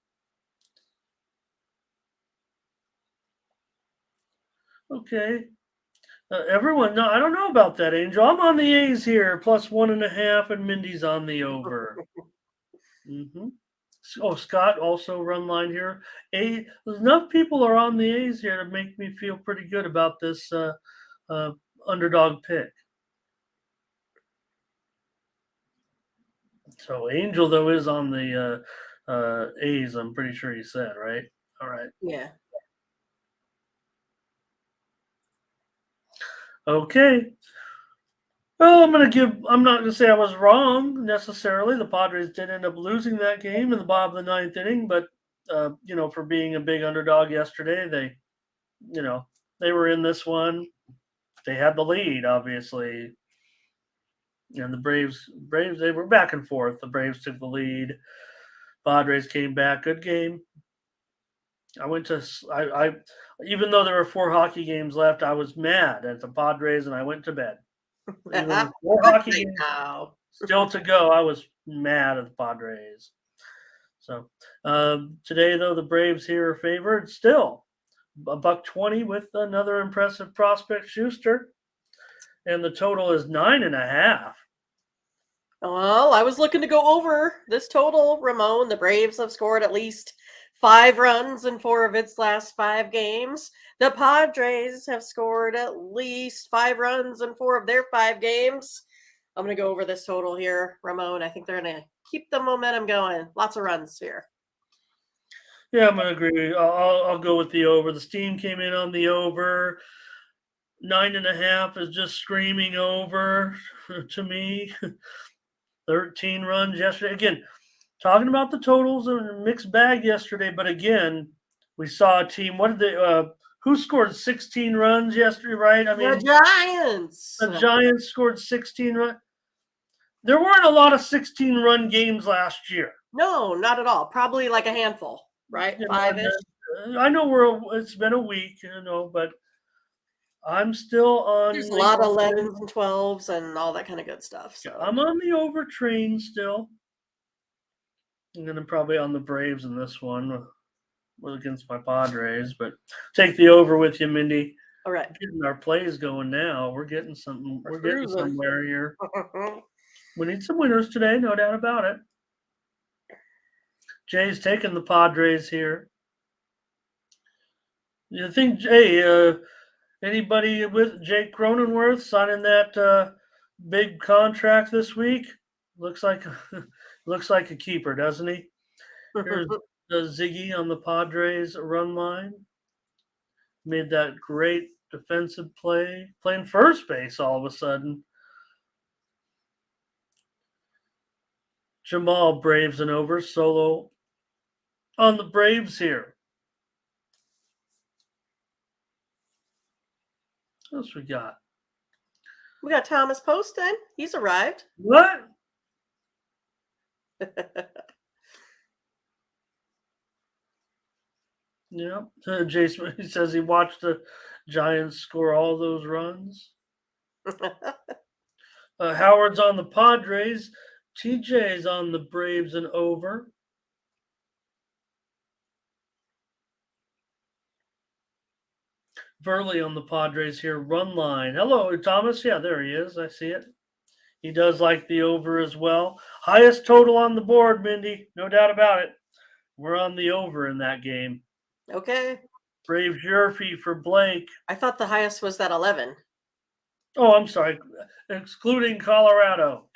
Okay. Everyone, no, I don't know about that, Angel. I'm on the A's here, plus 1.5, and Mindy's on the over. Mm-hmm. Oh, Scott also run line here. Enough people are on the A's here to make me feel pretty good about this underdog pick. So Angel though is on the A's. I'm pretty sure he said, right? All right. Yeah. Okay. Well, I'm not gonna say I was wrong necessarily. The Padres did end up losing that game in the bottom of the ninth inning, but for being a big underdog yesterday, they were in this one. They had the lead, obviously. And the Braves, they were back and forth. The Braves took the lead. Padres came back. Good game. I even though there were 4 hockey games left, I was mad at the Padres and I went to bed. Even with 4 hockey games still to go, I was mad at the Padres. So today, though, the Braves here are favored still. $1.20 with another impressive prospect, Schuster. And the total is 9.5. Well, I was looking to go over this total, Ramon. The Braves have scored at least 5 runs in 4 of its last 5 games. The Padres have scored at least 5 runs in 4 of their 5 games. I'm going to go over this total here, Ramon. I think they're going to keep the momentum going. Lots of runs here. Yeah, I'm going to agree. I'll go with the over. The steam came in on the over. 9.5 is just screaming over to me. 13 runs yesterday. Again, talking about the totals, a mixed bag yesterday. But again, we saw a team. What did they? Who scored 16 runs yesterday? Right? I mean, the Giants. the Giants scored 16 runs. There weren't a lot of 16-run games last year. No, not at all. Probably like a handful, right? You know, 5-ish. I know it's been a week, but I'm still on. There's a lot of 11s and 12s and all that kind of good stuff. So I'm on the over train still. I'm gonna probably on the Braves in this one. Against my Padres, but take the over with you, Mindy. All right. Getting our plays going now. We're getting something. We're getting somewhere here. We need some winners today, no doubt about it. Jay's taking the Padres here. You think, Jay, anybody with Jake Cronenworth signing that big contract this week? Looks like a keeper, doesn't he? Here's Ziggy on the Padres run line. Made that great defensive play, playing first base all of a sudden. Jamal Braves and over, solo on the Braves here. What else we got? We got Thomas Poston. He's arrived. What? Yeah. Jason, he says he watched the Giants score all those runs. Howard's on the Padres. TJ's on the Braves and over. Verley on the Padres here. Run line. Hello, Thomas. Yeah, there he is. I see it. He does like the over as well. Highest total on the board, Mindy. No doubt about it. We're on the over in that game. Okay. Brave Jerfy for Blake. I thought the highest was that 11. Oh, I'm sorry. Excluding Colorado.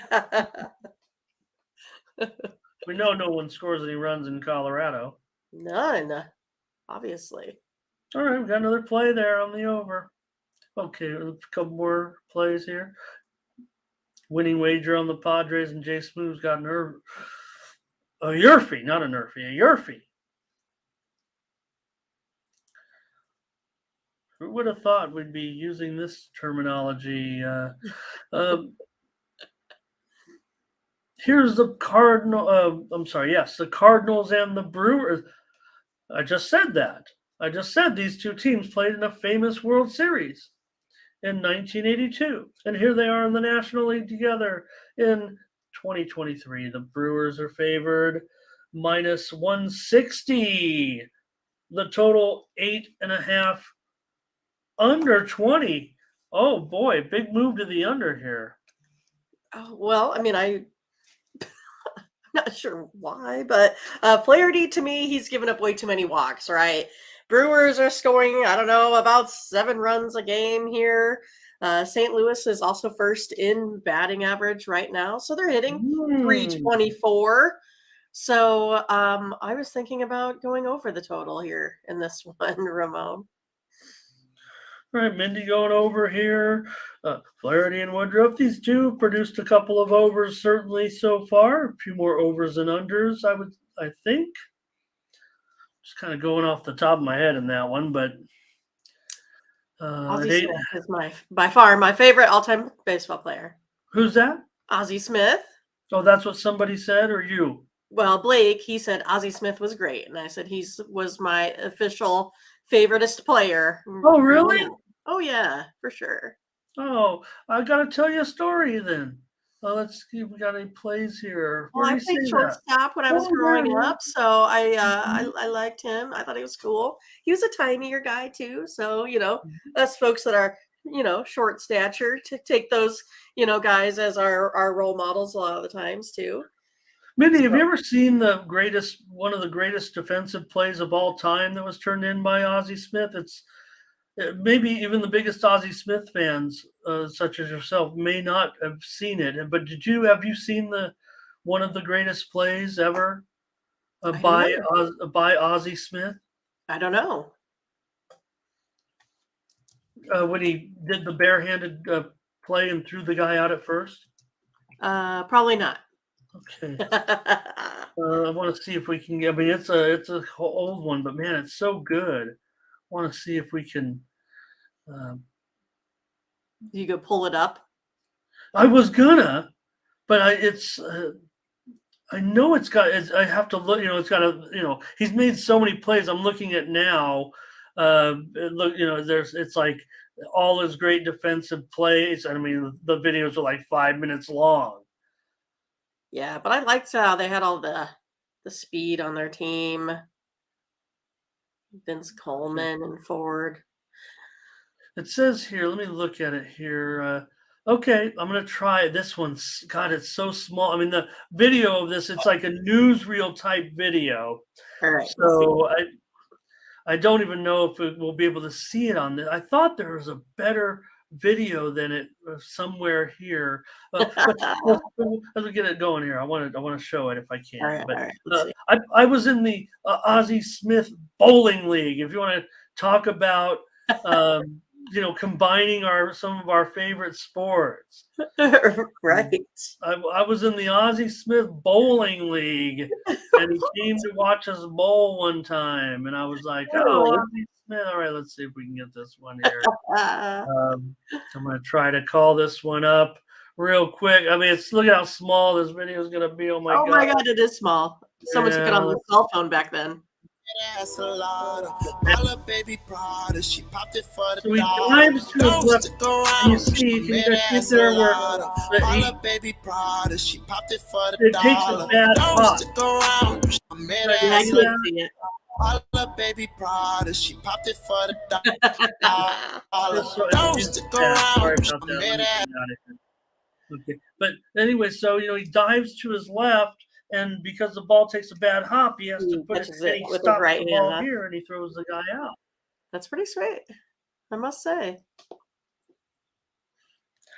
We know no one scores any runs in Colorado. None, obviously. All right, we've got another play there on the over. Okay, a couple more plays here. Winning wager on the Padres, and Jay Smooth's got a Yerfy, not a Nerfy, a Yerfy. Who would have thought we'd be using this terminology? Here's the Cardinal. The Cardinals and the Brewers. I just said that. I just said these two teams played in a famous World Series in 1982. And here they are in the National League together in 2023. The Brewers are favored minus 160. The total 8.5 under 20. Oh boy, big move to the under here. Oh, well, I mean, I'm not sure why, but Flaherty, to me, he's given up way too many walks, right? Brewers are scoring, I don't know, about 7 runs a game here. St. Louis is also first in batting average right now, so they're hitting 324. So I was thinking about going over the total here in this one, Ramon. All right, Mindy going over here. Flaherty and Woodruff. These two produced a couple of overs certainly so far. A few more overs and unders, I think. Just kind of going off the top of my head in that one, but Ozzie Smith is by far my favorite all-time baseball player. Who's that? Ozzie Smith. Oh, that's what somebody said, or you? Well, Blake, he said Ozzie Smith was great, and I said he was my official favoritist player. Oh, really? Oh, yeah, for sure. Oh, I got to tell you a story then. Let's see, we got any plays here. Well, I played shortstop when I was growing up, so I liked him. I thought he was cool. He was a tinier guy too, so us folks that are short stature to take those guys as our role models a lot of the times too. Mindy, have you ever seen one of the greatest defensive plays of all time that was turned in by Ozzie Smith? It's maybe even the biggest Ozzie Smith fans, such as yourself, may not have seen it. But have you seen one of the greatest plays ever by Ozzie Smith? I don't know. When he did the barehanded play and threw the guy out at first? Probably not. Okay. want to see if we can get. I mean, it's a old one, but man, it's so good. I want to see if we can. Um, You could pull it up. I was gonna, but I know it's got. I have to look. It's got a. He's made so many plays. I'm looking at now. Look, it's like all his great defensive plays. I mean, the videos are like 5 minutes long. Yeah, but I liked how they had all the speed on their team. Vince Coleman and Ford. It says here, let me look at it here. Okay, I'm gonna try this one. God, it's so small. I mean, the video of this, it's like a newsreel type video. All right. So I don't even know if we'll be able to see it on this. I thought there was a better video than it somewhere here. But as we get it going here, I want to show it if I can. All right, But all right, let's see. I was in the Ozzie Smith Bowling League. If you want to talk about combining some of our favorite sports. Right. I was in the Ozzie Smith Bowling League, and he came to watch us bowl one time, and I was like, "Oh, Ozzie Smith! All right, let's see if we can get this one here." I'm gonna try to call this one up real quick. I mean, look at how small this video is gonna be. Oh my god! Oh my god, it is small. Someone took it on the cell phone back then. So he dives to his left, and you see, can you guys see there where it takes a bad hop. Yeah, I can't see it. Baby Prada, she popped it for the Okay, but anyway, so he dives to his left, and because the ball takes a bad hop, he has to put it. And he stops the ball here, and he throws the guy out. That's pretty sweet, I must say.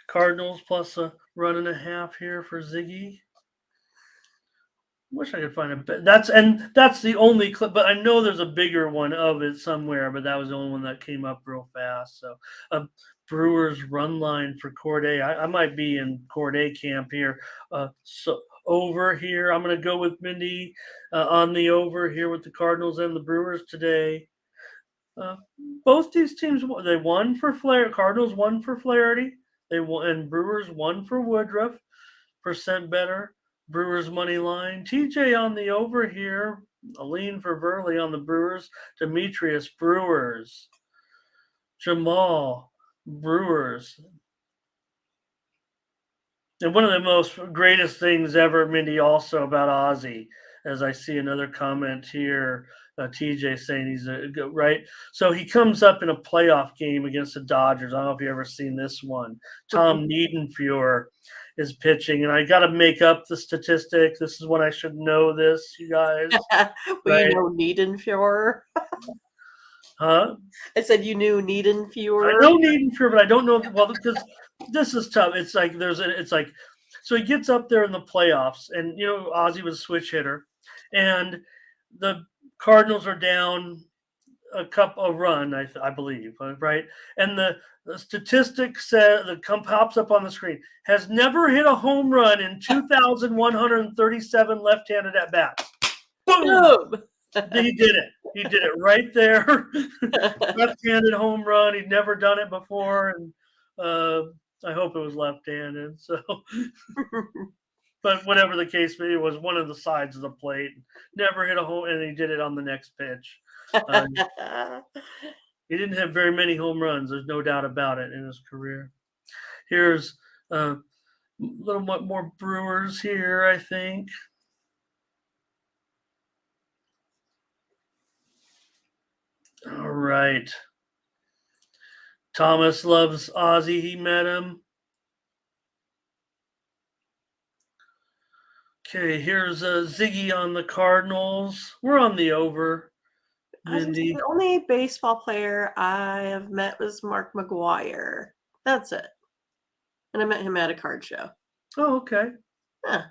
Cardinals plus a run and a half here for Ziggy. Wish I could find a that's the only clip, but I know there's a bigger one of it somewhere, but that was the only one that came up real fast. So Brewers run line for Corday. I might be in Corday camp here. So over here, I'm going to go with Mindy on the over here with the Cardinals and the Brewers today. Both these teams, they won for Flaherty. Cardinals won for Flaherty. They won, and Brewers won for Woodruff. Percent better. Brewers money line. TJ on the over here. A lean for Verley on the Brewers. Demetrius Brewers. Jamal Brewers. And one of the most greatest things ever, Mindy, also about Ozzie, as I see another comment here, TJ saying he's right. So he comes up in a playoff game against the Dodgers. I don't know if you've ever seen this one. Tom Niedenfuhr is pitching, and I got to make up the statistic. This is when I should know this, you guys. Well, you know Niedenfuhr. Huh? I said you knew Niedenfuhr. I know Niedenfuhr, but I don't know. Well, because this is tough. It's like so he gets up there in the playoffs, and Ozzie was a switch hitter, and the Cardinals are down a run, I believe, right? And the statistic says pops up on the screen, has never hit a home run in 2,137 left-handed at bats. Boom! He did it. He did it right there. Left-handed home run. He'd never done it before, and I hope it was left-handed. So, but whatever the case may be, it was one of the sides of the plate. Never hit a home, and he did it on the next pitch. He didn't have very many home runs. There's no doubt about it in his career. Here's a little bit more Brewers here, I think. All right. Thomas loves Ozzie. He met him. Okay, here's Ziggy on the Cardinals. We're on the over. Mindy. The only baseball player I have met was Mark McGwire. That's it. And I met him at a card show. Oh, okay. Yeah.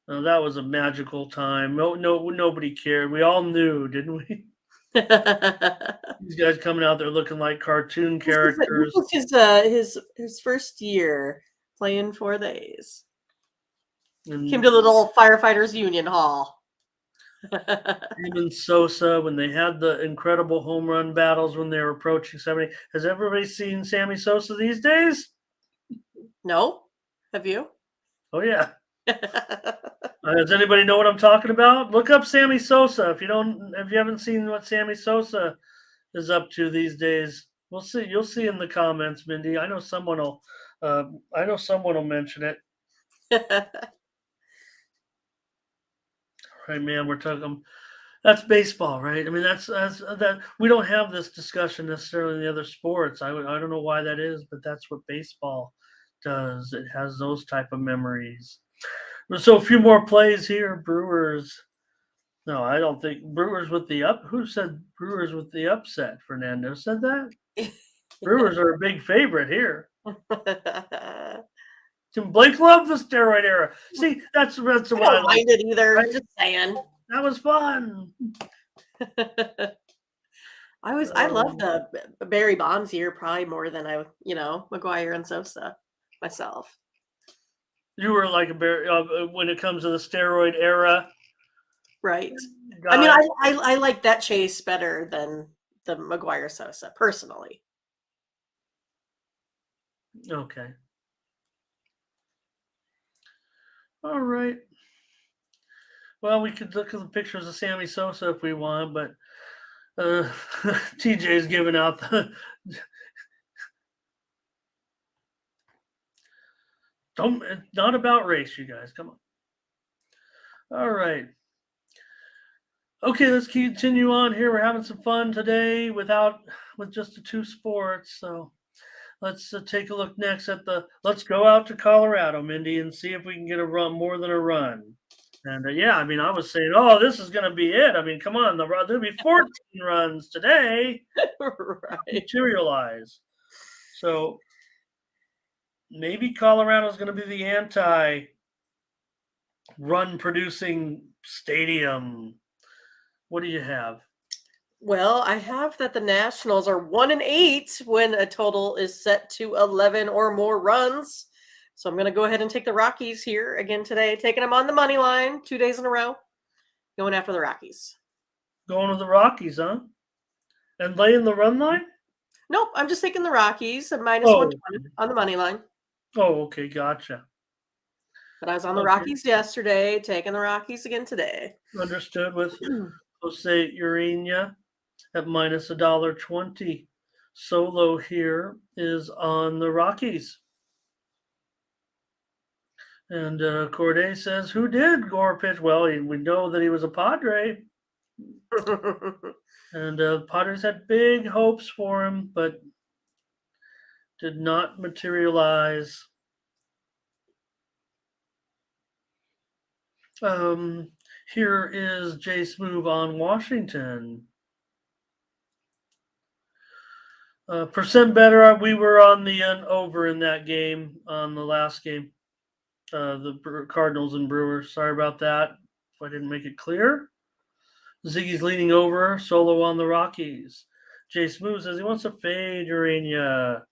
That was a magical time. Nobody cared. We all knew, didn't we? These guys coming out there looking like cartoon characters. This was his first year playing for the A's. And Came to the little firefighters union hall. even Sosa, when they had the incredible home run battles when they were approaching 70. Has everybody seen Sammy Sosa these days? No? Have you? Oh, yeah. Does anybody know what I'm talking about? Look up Sammy Sosa. If you haven't seen what Sammy Sosa is up to these days, we'll see. You'll see in the comments, Mindy. I know someone will. Mention it. Right, man. We're talking. That's baseball, right? I mean, that's that. We don't have this discussion necessarily in the other sports. I don't know why that is, but that's what baseball does. It has those type of memories. So a few more plays here. Brewers. No, I don't think Brewers with the up. Who said Brewers with the upset? Fernando said that. Brewers are a big favorite here. Can Blake love the steroid era? See, that's what I don't mind it either. Right? Just saying. That was fun. I love the Barry Bonds here probably more than McGuire and Sosa myself. You were like a Barry when it comes to the steroid era, right? God. I mean, I like that chase better than the McGuire Sosa personally. Okay. All right. Well, we could look at the pictures of Sammy Sosa if we want, but TJ's giving out the not about race, you guys. Come on. All right. Okay, let's continue on here. We're having some fun today with just the two sports. So let's take a look next at let's go out to Colorado, Mindy, and see if we can get a run more than a run. And I mean, I was saying, oh, this is going to be it. I mean, come on, there'll be 14 runs today. Right. Materialize. So maybe Colorado is going to be the anti-run producing stadium. What do you have? Well, I have that the Nationals are 1-8 when a total is set to 11 or more runs. So I'm going to go ahead and take the Rockies here again today, taking them on the money line 2 days in a row, going after the Rockies. Going with the Rockies, huh? And laying the run line? Nope, I'm just taking the Rockies at minus 120 on the money line. Oh, okay, gotcha. But I was on the Rockies yesterday, taking the Rockies again today. Understood with Jose Urena at minus $1.20. Solo here is on the Rockies. And Corday says, who did Gore pitch? Well, we know that he was a Padre. And Padres had big hopes for him, but did not materialize. Here is Jay Smoove on Washington. Percent better. We were on the over in that game, on the last game. The Cardinals and Brewers. Sorry about that if I didn't make it clear. Ziggy's leaning over. Solo on the Rockies. Jay Smoove says he wants to fade Urena.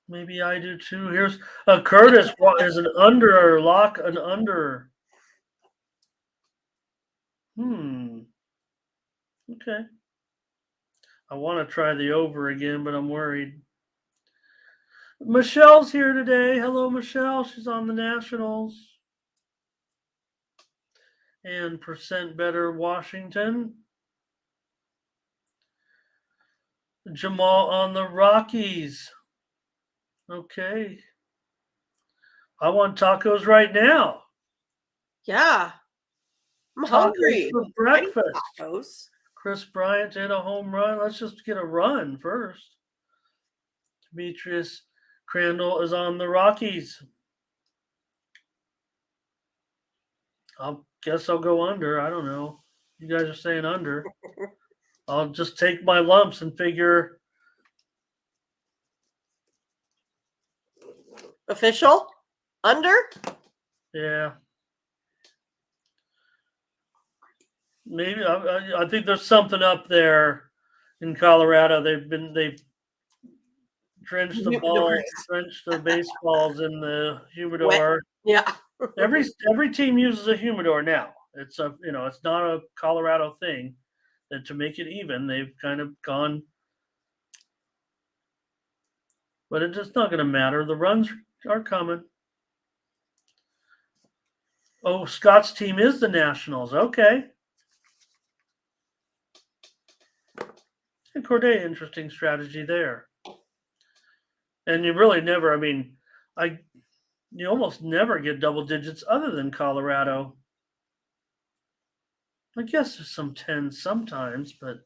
Maybe I do too. Here's Curtis is an under lock, an under. Okay. I want to try the over again, but I'm worried. Michelle's here today. Hello, Michelle. She's on the Nationals. And percent better Washington. Jamal on the Rockies. Okay. I want tacos right now. Yeah. I'm hungry. For breakfast. Tacos. Chris Bryant hit a home run. Let's just get a run first. Demetrius Crandall is on the Rockies. I guess I'll go under. I don't know. You guys are saying under. I'll just take my lumps and figure. Official? Under? Yeah. Maybe I think there's something up there in Colorado. They've drench the Humidors. drench the baseballs in the humidor. Yeah. Every team uses a humidor now. It's it's not a Colorado thing. That to make it even, they've kind of gone, but it's not going to matter. The runs are coming. Oh, Scott's team is the Nationals. Okay. And Corday, interesting strategy there. And you really never, you almost never get double digits other than Colorado. I guess there's some 10s sometimes, but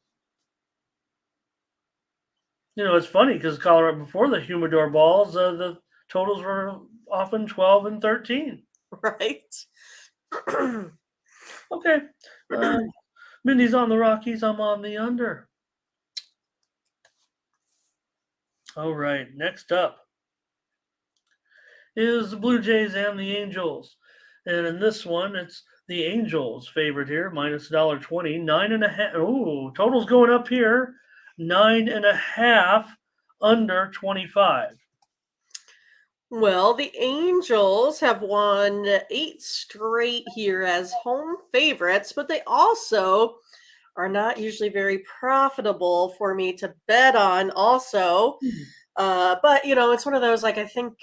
it's funny because Colorado before the humidor balls, the totals were often 12 and 13. Right. Okay. Mindy's on the Rockies. I'm on the under. All right. Next up is the Blue Jays and the Angels. And in this one, it's the Angels favorite here, minus $1.20, 9.5. Oh, total's going up here, 9.5 under 25. Well, the Angels have won 8 straight here as home favorites, but they also are not usually very profitable for me to bet on also. But it's one of those, like, I think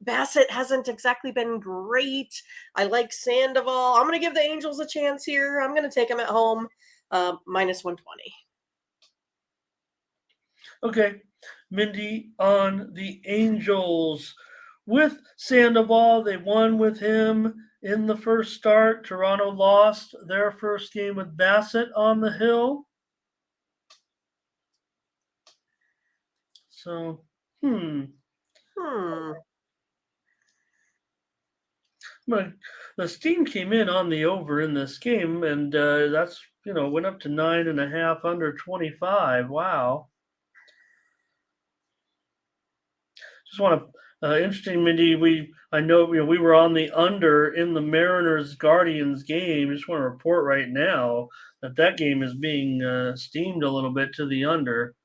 Bassett hasn't exactly been great. I like Sandoval. I'm going to give the Angels a chance here. I'm going to take them at home, minus 120. Okay, Mindy on the Angels with Sandoval. They won with him in the first start. Toronto lost their first game with Bassett on the hill. So, But the steam came in on the over in this game, and that's went up to 9.5 under 25. Wow. Just want to interesting, Mindy. I know we were on the under in the Mariners Guardians game. Just want to report right now that game is being steamed a little bit to the under.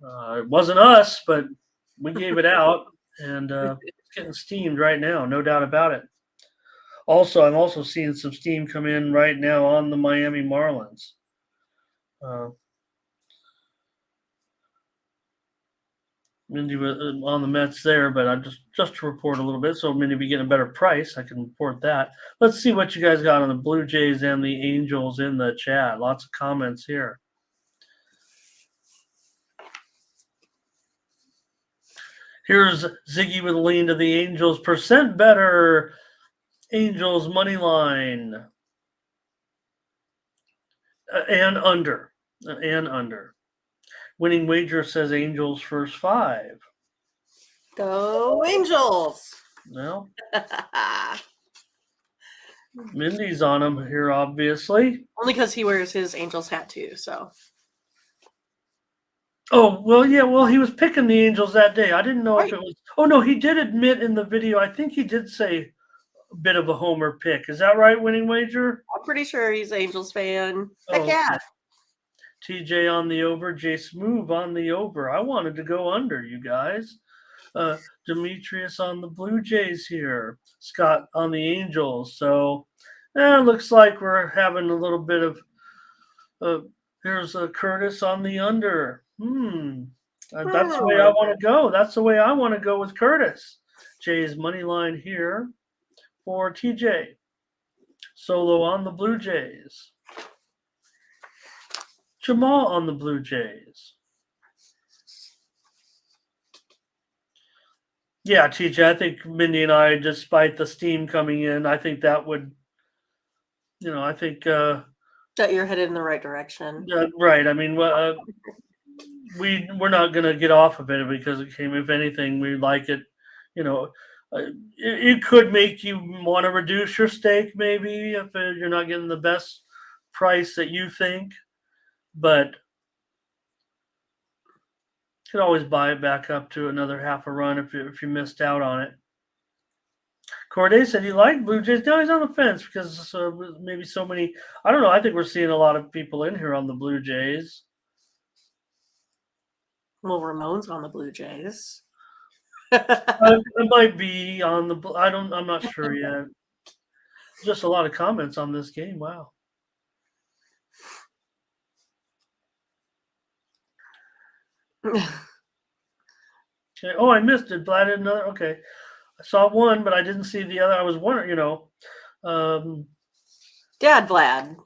It wasn't us, but we gave it out, and it's getting steamed right now, no doubt about it. Also, I'm also seeing some steam come in right now on the Miami Marlins. Mindy was on the Mets there, but I'm just to report a little bit. So Mindy be getting a better price. I can report that. Let's see what you guys got on the Blue Jays and the Angels in the chat. Lots of comments here. Here's Ziggy with a lean to the Angels. Percent better. Angels money line. And under. Winning wager says Angels first 5. Go Angels! Well, Mindy's on him here, obviously. Only because he wears his Angels hat too, so. Oh, well, yeah, well, he was picking the Angels that day. I didn't know if it was. Oh, no, he did admit in the video, I think he did say a bit of a homer pick. Is that right, winning wager? I'm pretty sure he's an Angels fan. Oh, Heck yeah. TJ on the over, Jay Smoove on the over. I wanted to go under, you guys. Demetrius on the Blue Jays here. Scott on the Angels. So, looks like we're having a little bit of. Here's Curtis on the under. That's the way I want to go. That's the way I want to go with Curtis. Jay's money line here for TJ. Solo on the Blue Jays. Jamal on the Blue Jays. Yeah, TJ, I think Mindy and I, despite the steam coming in, I think that would, I think... that you're headed in the right direction. Right. I mean, we're not going to get off of it because it came. If anything, we like it. It could make you want to reduce your stake, maybe if you're not getting the best price that you think. But you could always buy it back up to another half a run if you missed out on it. Corday said he liked Blue Jays. Now he's on the fence because maybe so many. I don't know. I think we're seeing a lot of people in here on the Blue Jays. Well, Ramon's on the Blue Jays. It might be on the. I'm not sure yet. Just a lot of comments on this game. Wow. Okay. Oh, I missed it, but I didn't know. Okay, I saw one, but I didn't see the other. I was wondering, Dad Vlad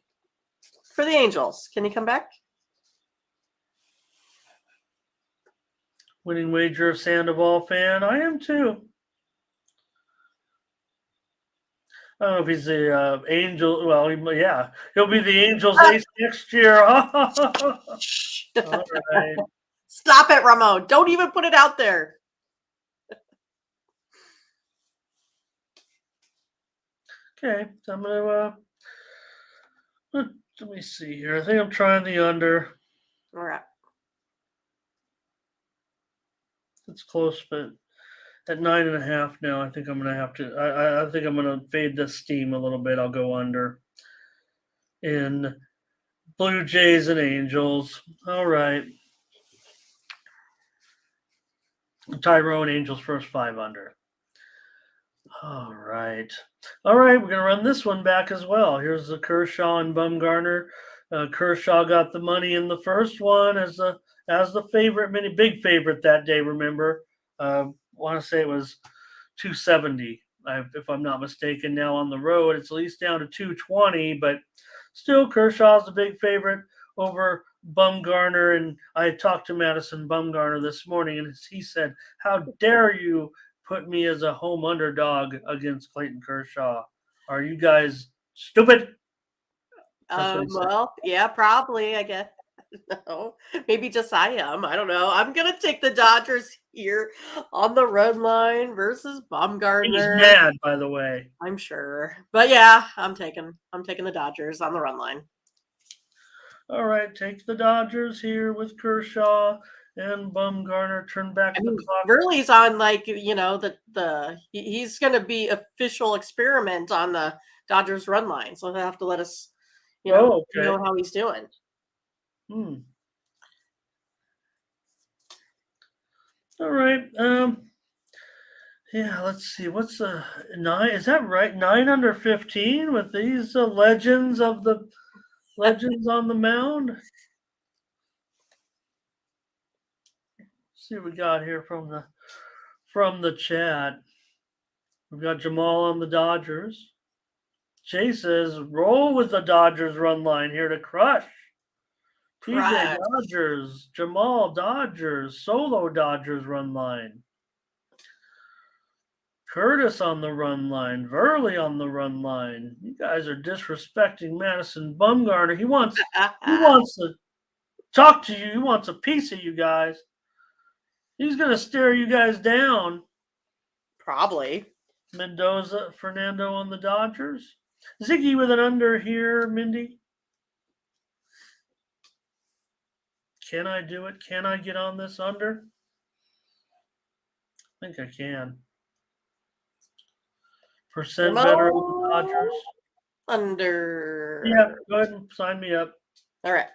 for the Angels. Can he come back? Winning wager Sandoval fan. I am too. I don't know if he's the Angel. Well, he'll be the Angels ace next year. All right. Stop it, Ramon. Don't even put it out there. Okay, so I'm gonna let me see here. I think I'm trying the under. All right. It's close, but at 9.5 now, I think I'm gonna have to. I think I'm gonna fade the steam a little bit. I'll go under in Blue Jays and Angels. All right. Tyrone Angels first 5 under. All right. We're going to run this one back as well. Here's the Kershaw and Bumgarner. Kershaw got the money in the first one as the favorite, big favorite that day, remember. Want to say it was 270, if I'm not mistaken. Now on the road, it's at least down to 220, but still Kershaw's the big favorite over Bumgarner. And I talked to Madison Bumgarner this morning, and he said, "How dare you put me as a home underdog against Clayton Kershaw? Are you guys stupid?" Well, yeah, probably, I guess. No, maybe just I am. I don't know. I'm gonna take the Dodgers here on the run line versus Baumgartner. He was mad, by the way. I'm sure, but yeah, I'm taking the Dodgers on the run line. All right, take the Dodgers here with Kershaw and Bumgarner. Turn back the clock. Gurley's on he's going to be official experiment on the Dodgers run line, so they'll have to let us know how he's doing. All right. Yeah, let's see. What's the 9? Is that right? 9 under 15 with these legends on the mound. Let's see what we got here from the chat. We've got Jamal on the Dodgers. Jay says, roll with the Dodgers run line here to crush. TJ Dodgers, Jamal Dodgers, solo Dodgers run line. Curtis on the run line, Verley on the run line. You guys are disrespecting Madison Bumgarner. He wants to talk to you. He wants a piece of you guys. He's going to stare you guys down. Probably. Mendoza, Fernando on the Dodgers. Ziggy with an under here, Mindy. Can I do it? Can I get on this under? I think I can. Percent better on the Dodgers. Under. Yeah, go ahead and sign me up. All right.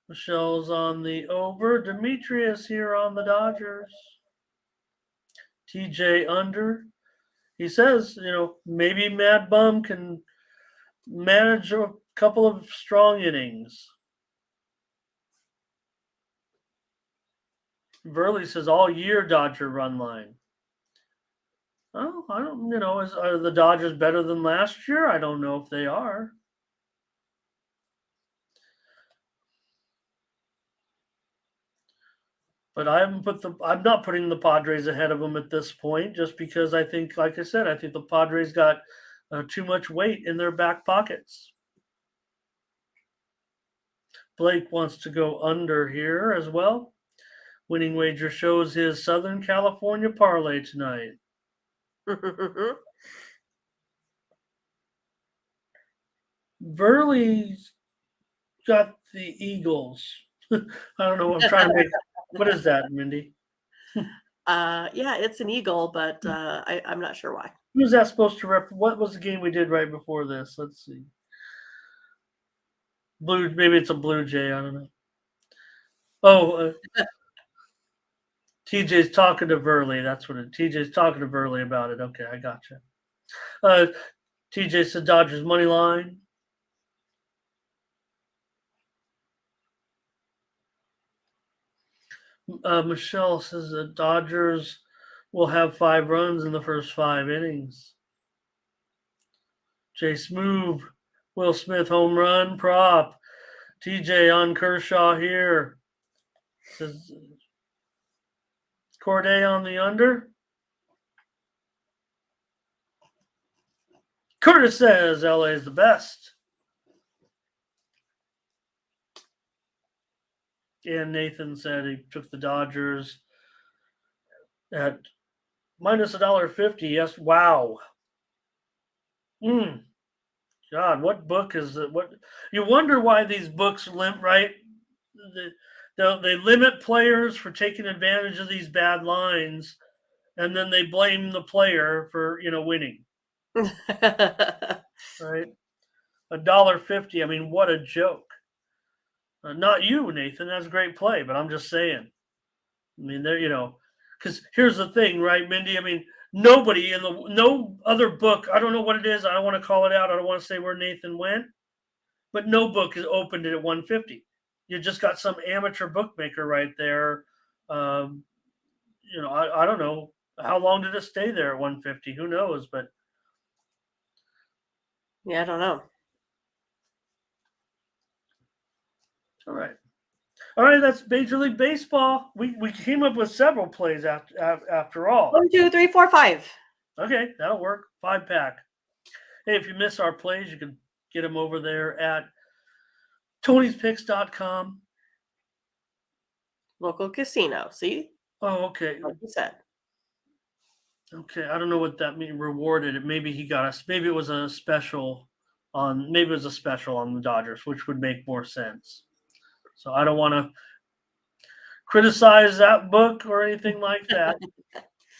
Michelle's on the over. Demetrius here on the Dodgers. TJ under. He says, maybe Mad Bum can manage a couple of strong innings. Verley says all year Dodger run line. Oh, I don't, are the Dodgers better than last year? I don't know if they are. But I'm not putting the Padres ahead of them at this point, just because I think, like I said, I think the Padres got too much weight in their back pockets. Blake wants to go under here as well. Winning wager shows his Southern California parlay tonight. Verley's got the Eagles. I don't know what I'm trying to make. What is that, Mindy? Yeah, it's an eagle, but I'm not sure why. Who's that supposed to rep? What was the game we did right before this? Let's see. Maybe it's a Blue Jay. I don't know. Oh, TJ's talking to Verley. That's what TJ's talking to Verley about it. Okay, I gotcha. TJ said Dodgers money line. Michelle says the Dodgers will have 5 runs in the first 5 innings. Chase move. Will Smith home run prop. TJ on Kershaw here. Says Corday on the under. Curtis says LA is the best. And Nathan said he took the Dodgers at minus $1.50. Yes, wow. God, what book is it? What you wonder why these books right? They limit players for taking advantage of these bad lines, and then they blame the player for winning. Right? $1.50. I mean, what a joke. Not you, Nathan. That's a great play, but I'm just saying. I mean, because here's the thing, right, Mindy? I mean, nobody no other book. I don't know what it is. I don't want to call it out. I don't want to say where Nathan went, but no book is opened at 150. You just got some amateur bookmaker right there. I don't know how long did it stay there at 150. Who knows? But yeah, I don't know. All right. That's Major League Baseball. We came up with several plays after all. 1, 2, 3, 4, 5. Okay, that'll work. 5-pack. Hey, if you miss our plays, you can get them over there at Tony'sPicks.com. Local casino. See? Oh, okay. Like you said. Okay, I don't know what that means. Rewarded. Maybe he got us. Maybe it was a special on. Maybe it was a special on the Dodgers, which would make more sense. So I don't want to criticize that book or anything like that.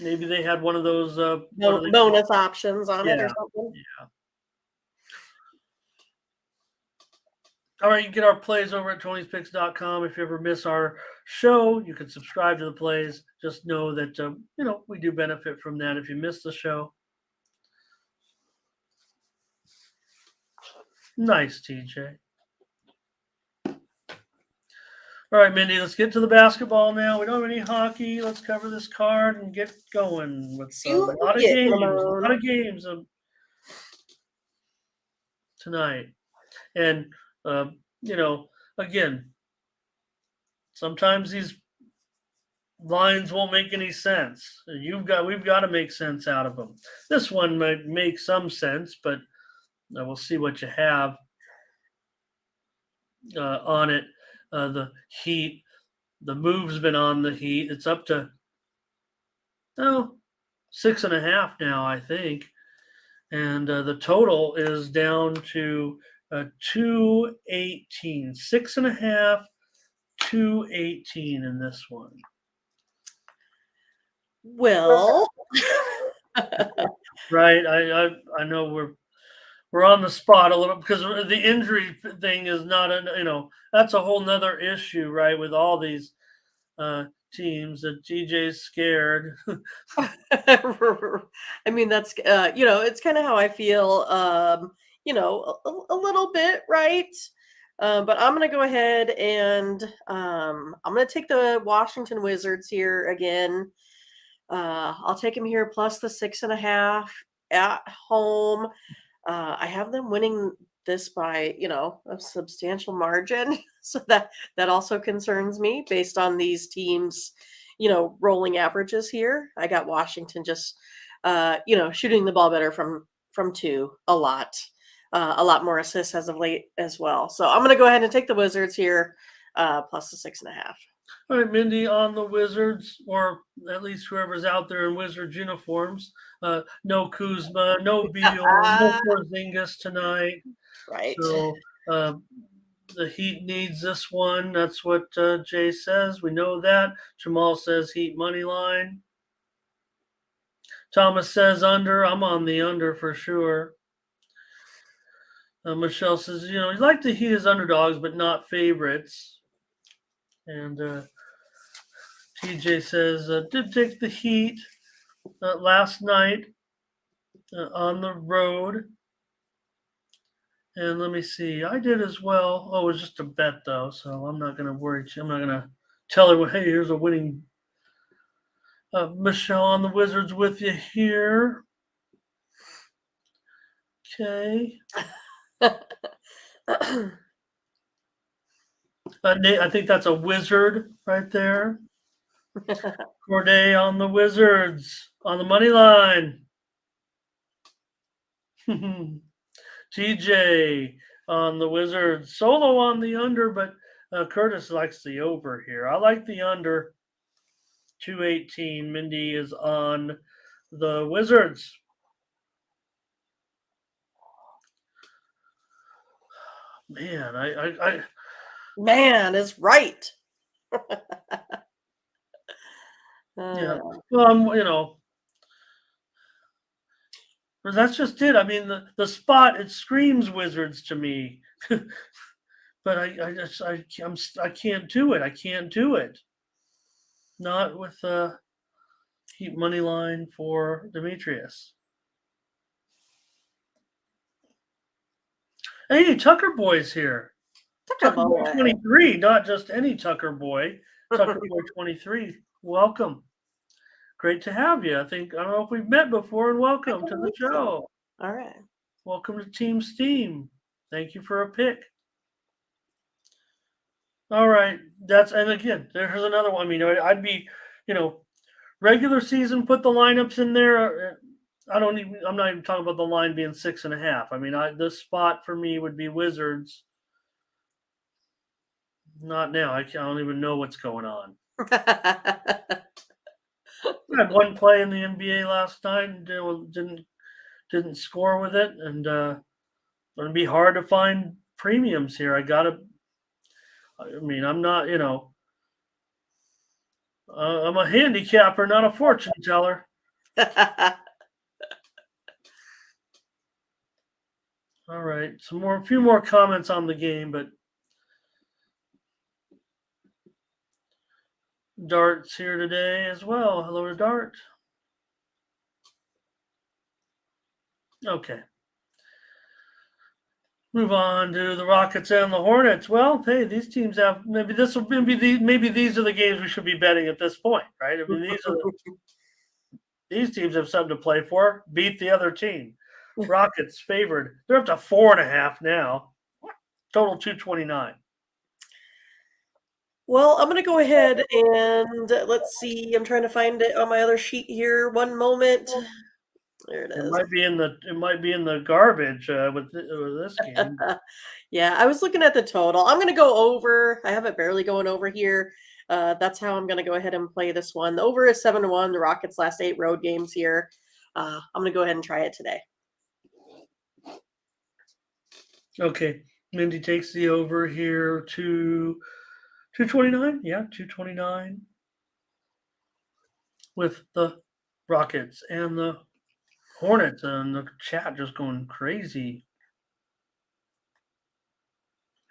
Maybe they had one of those bonus options on it or something. Yeah. All right, you can get our plays over at Tony'sPicks.com. If you ever miss our show, you can subscribe to the plays. Just know that we do benefit from that if you miss the show. Nice, TJ. All right, Mindy, let's get to the basketball now. We don't have any hockey. Let's cover this card and get going with a lot of games. A lot of games tonight. And, again, sometimes these lines won't make any sense. We've got to make sense out of them. This one might make some sense, but we'll see what you have on it. The Heat, the move's been on the Heat. It's up to 6.5 now, I think, and the total is down to 218. 6.5, 218 in this one. Well, right. I know we're on the spot a little because the injury thing is not that's a whole nother issue, right? With all these teams that TJ's scared. I mean, that's it's kind of how I feel. A little bit, right? But I'm going to go ahead and I'm going to take the Washington Wizards here again. I'll take them here plus the 6.5 at home. I have them winning this by, a substantial margin. So that also concerns me based on these teams, rolling averages here. I got Washington just, shooting the ball better from 2 a lot more assists as of late as well. So I'm going to go ahead and take the Wizards here, plus the 6.5. All right, Mindy, on the Wizards, or at least whoever's out there in Wizards uniforms. No Kuzma, no Beal, no Porzingis tonight. Right. So the Heat needs this one. That's what Jay says. We know that. Jamal says Heat money line. Thomas says under. I'm on the under for sure. Michelle says, you like the Heat as underdogs, but not favorites. And TJ says, did take the Heat last night on the road. And let me see, I did as well. Oh, it was just a bet, though, so I'm not going to worry. I'm not going to tell her, well, hey, here's a winning. Michelle on the Wizards with you here. Okay. Nate, I think that's a wizard right there. Corday on the Wizards on the money line. TJ on the Wizards. Solo on the under, but Curtis likes the over here. I like the under. 218. Mindy is on the Wizards. Man, I Man is right. yeah. Well, but that's just it. I mean, the spot, it screams Wizards to me. But I can't do it. I can't do it. Not with Heat money line for Demetrius. Hey, Tucker Boy's here. Tucker Boy 23, not just any Tucker Boy. Tucker Boy 23. Welcome. Great to have you. I don't know if we've met before, and welcome to the show. All right. Welcome to Team Steam. Thank you for a pick. All right. And again, there's another one. I mean, I'd be, regular season, put the lineups in there. I'm not even talking about the line being 6.5. I mean, this spot for me would be Wizards. Not now. I don't even know what's going on. I had one play in the NBA last night and didn't score with it, and it'd be hard to find premiums here. I'm not, I'm a handicapper, not a fortune teller. All right, a few more comments on the game, but Dart's here today as well. Hello to Dart. Okay. Move on to the Rockets and the Hornets. Well, hey, these teams have maybe these are the games we should be betting at this point, right? I mean, these teams have something to play for. Beat the other team. Rockets favored. They're up to 4.5 now. Total 229. Well, I'm going to go ahead and let's see. I'm trying to find it on my other sheet here. One moment. There it is. It might be in the garbage with this game. Yeah, I was looking at the total. I'm going to go over. I have it barely going over here. That's how I'm going to go ahead and play this one. The over is 7-1. The Rockets' last 8 road games here. I'm going to go ahead and try it today. Okay. Mindy takes the over here to 229. Yeah, 229 with the Rockets and the Hornets, and the chat just going crazy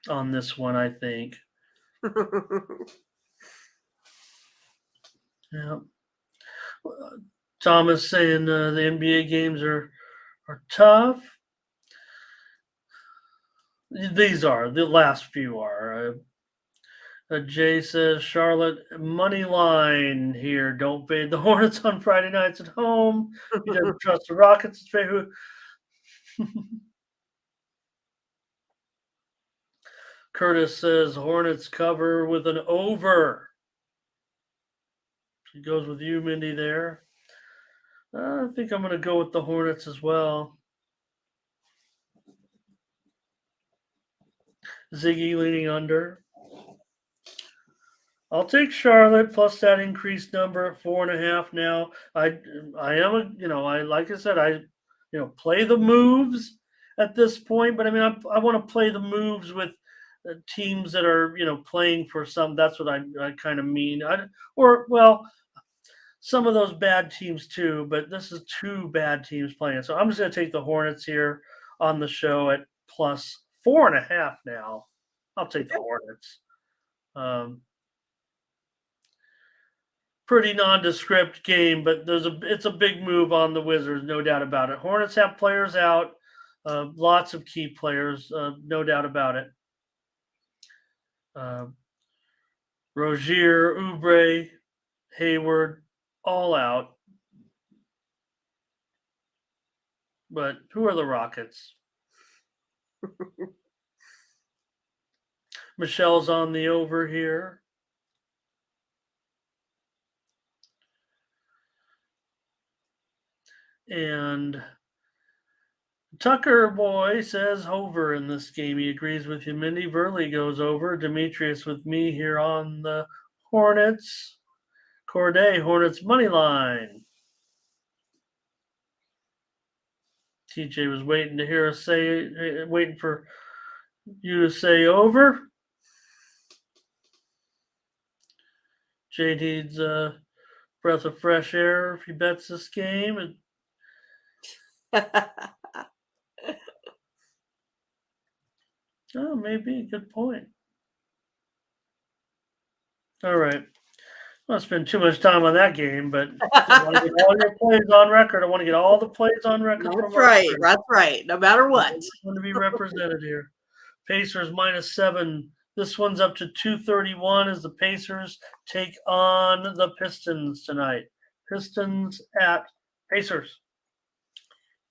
on this one, I think. Yeah. Thomas saying the NBA games are tough. These are. The last few are. Jay says, Charlotte, money line here. Don't fade the Hornets on Friday nights at home. He doesn't trust the Rockets. Curtis says, Hornets cover with an over. He goes with you, Mindy, there. I think I'm going to go with the Hornets as well. Ziggy leaning under. I'll take Charlotte plus that increased number at 4.5 now. I am like I said, I play the moves at this point, but I mean I want to play the moves with teams that are playing for some. That's what I kind of mean. Some of those bad teams too, but this is 2 bad teams playing. So I'm just going to take the Hornets here on the show at plus 4.5 now. I'll take the Hornets. Pretty nondescript game, but it's a big move on the Wizards, no doubt about it. Hornets have players out, lots of key players, no doubt about it. Rozier, Oubre, Hayward, all out. But who are the Rockets? Michelle's on the over here. And Tucker boy says over in this game. He agrees with you. Mindy Burley goes over. Demetrius with me here on the Hornets. Corday, Hornets money line. TJ was waiting to hear us say, waiting for you to say over. Jay needs a breath of fresh air if he bets this game. And oh, maybe. Good point. All right. I won't spend too much time on that game, but I want to get all your plays on record. I want to get all the plays on record. That's right. That's right. No matter what. I want to be represented here. Pacers -7. This one's up to 231 as the Pacers take on the Pistons tonight. Pistons at Pacers.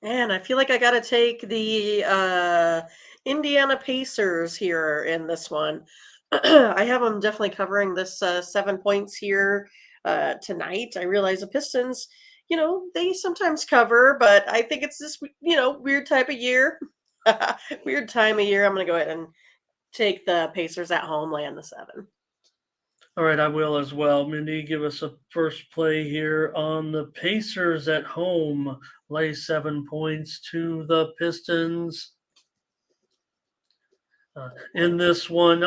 And I feel like I got to take the Indiana Pacers here in this one. I have them definitely covering this 7 points here tonight. I realize the Pistons, they sometimes cover, but I think it's this, weird type of year. Weird time of year. I'm going to go ahead and take the Pacers at home, land the 7. All right, I will as well. Mindy, give us a first play here on the Pacers at home. Lay 7 points to the Pistons. In this one,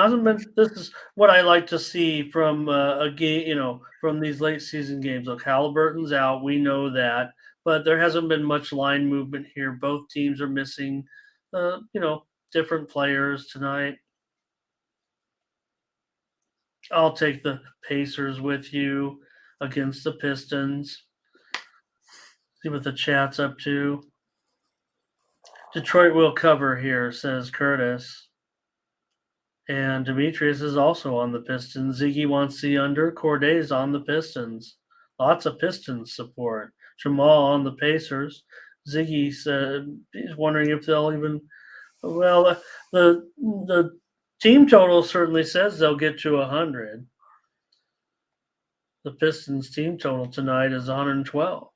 this is what I like to see from a game, from these late season games. Look, Halliburton's out. We know that. But there hasn't been much line movement here. Both teams are missing, different players tonight. I'll take the Pacers with you against the Pistons. See what the chat's up to. Detroit will cover here, says Curtis. And Demetrius is also on the Pistons. Ziggy wants the under. Corday's on the Pistons. Lots of Pistons support. Jamal on the Pacers. Ziggy said he's wondering if they'll even. Well, the team total certainly says they'll get to 100. The Pistons team total tonight is 112.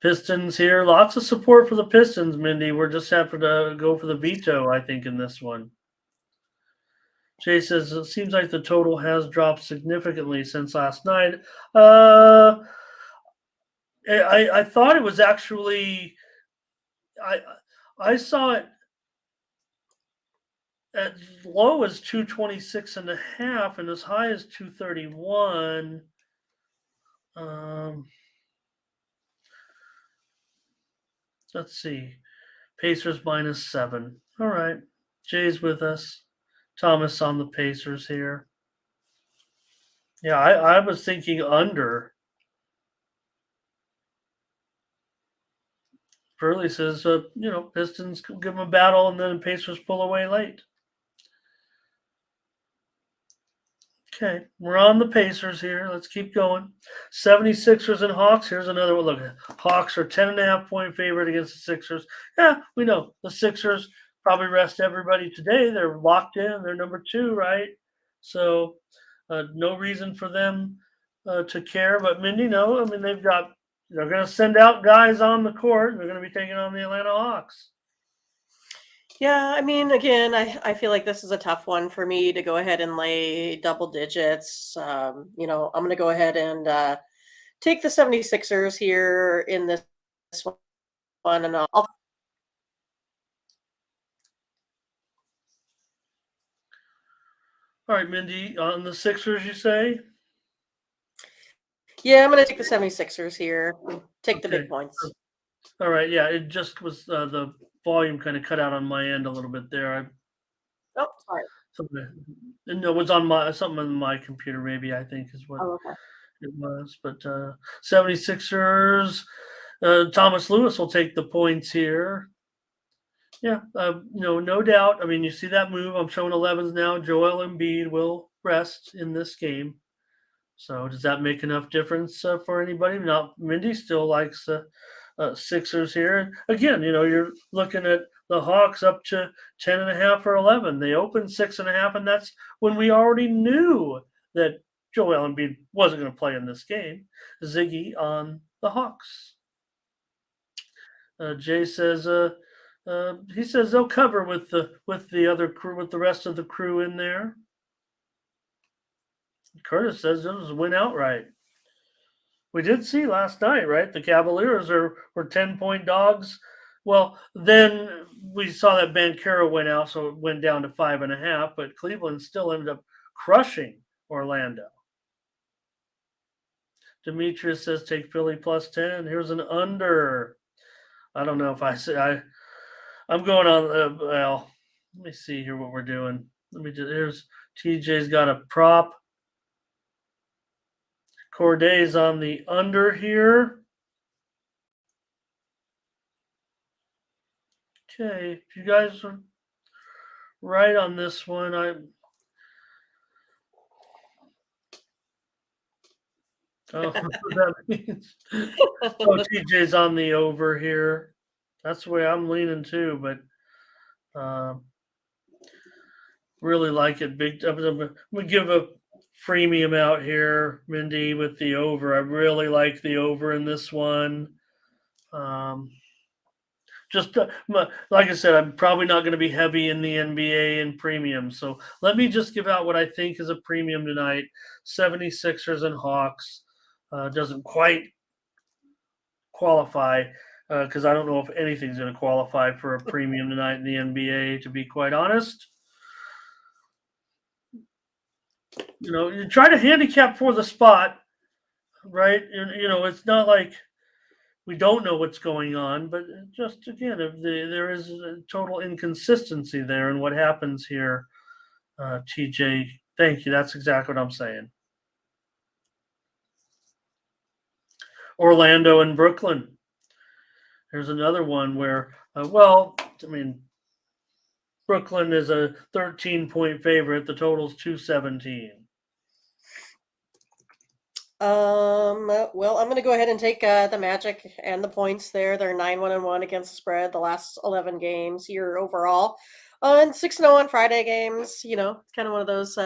Pistons here. Lots of support for the Pistons, Mindy. We're just having to go for the veto, I think, in this one. Jay says, it seems like the total has dropped significantly since last night. I thought it was actually I saw it as low as 226.5 and as high as 231. Let's see. Pacers -7. All right. Jay's with us. Thomas on the Pacers here. Yeah, I was thinking under. Burley says, Pistons give them a battle and then Pacers pull away late. Okay, we're on the Pacers here. Let's keep going. 76ers and Hawks. Here's another one. Look, Hawks are 10.5-point favorite against the Sixers. Yeah, we know. The Sixers probably rest everybody today. They're locked in. They're number 2, right? So no reason for them to care. But Mindy, no. I mean, they're going to send out guys on the court. They're going to be taking on the Atlanta Hawks. Yeah, I mean, again, I feel like this is a tough one for me to go ahead and lay double digits. I'm going to go ahead and take the 76ers here in this one. And all right, Mindy, on the Sixers, you say? Yeah, I'm going to take the 76ers here. Take the big points. All right, yeah, it just was the volume kind of cut out on my end a little bit there. Oh, sorry. No, it was on something on my computer, maybe, I think is what Oh, okay. it was. But 76ers, Thomas Lewis will take the points here. Yeah, no doubt. I mean, you see that move. I'm showing 11s now. Joel Embiid will rest in this game. So does that make enough difference for anybody? Not Mindy still likes Sixers here. And again, you're looking at the Hawks up to 10.5 or 11. They opened 6.5, and that's when we already knew that Joel Embiid wasn't going to play in this game. Ziggy on the Hawks. Jay says he says they'll cover with the other crew, with the rest of the crew in there. Curtis says it was a win outright. We did see last night, right? The Cavaliers were 10-point dogs. Well, then we saw that Banchero went out, so it went down to 5.5. But Cleveland still ended up crushing Orlando. Demetrius says take Philly plus 10. Here's an under. I don't know if I'm going on. Well, let me see here what we're doing. Here's TJ's got a prop. Corday's on the under here. Okay, if you guys are right on this one, that means TJ's on the over here. That's the way I'm leaning too, but really like it big. I'm gonna give a freemium out here, Mindy, with the over. I really like the over in this one. Just like I said, I'm probably not going to be heavy in the NBA and premium. So let me just give out what I think is a premium tonight. 76ers and Hawks doesn't quite qualify because I don't know if anything's going to qualify for a premium tonight in the NBA, to be quite honest. You try to handicap for the spot, right? It's not like we don't know what's going on, but just again, there is a total inconsistency there in what happens here. TJ, thank you. That's exactly what I'm saying. Orlando and Brooklyn. There's another one where, Brooklyn is a 13-point favorite. The total's 217. Well, I'm going to go ahead and take the Magic and the points there. They're 9-1-1 against the spread the last 11 games here overall. And 6-0 on Friday games. It's kind of one of those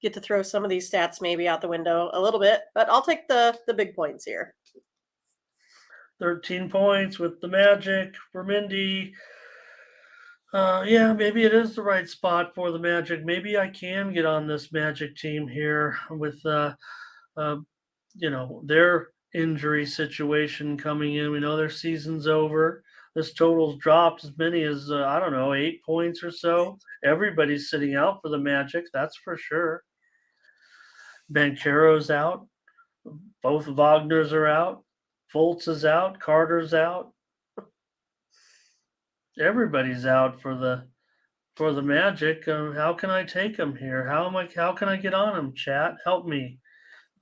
get to throw some of these stats maybe out the window a little bit, but I'll take the big points here. 13 points with the Magic for Mindy. Yeah, maybe it is the right spot for the Magic. Maybe I can get on this Magic team here with their injury situation coming in. We know their season's over. This total's dropped as many as 8 points or so. Everybody's sitting out for the Magic, that's for sure. Banchero's out. Both Wagners are out. Fultz is out. Carter's out. Everybody's out for the Magic. How can I take them here? How can I get on them? Chat, help me.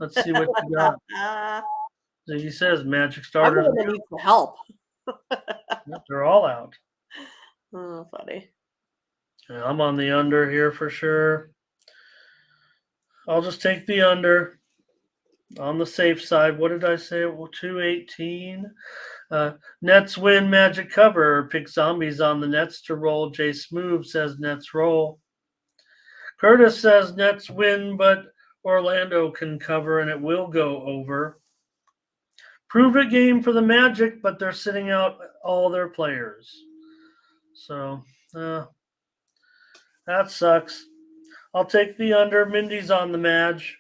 Let's see what you got. So he says Magic starters. I'm going to need some help. They're all out. Oh, funny. Yeah, I'm on the under here for sure. I'll just take the under on the safe side. What did I say? Well, 218. Nets win, Magic cover. Pick Zombies on the Nets to roll. Jay Smooth says Nets roll. Curtis says Nets win, but Orlando can cover and it will go over. Prove it game for the Magic, but they're sitting out all their players. So that sucks. I'll take the under. Mindy's on the Madge.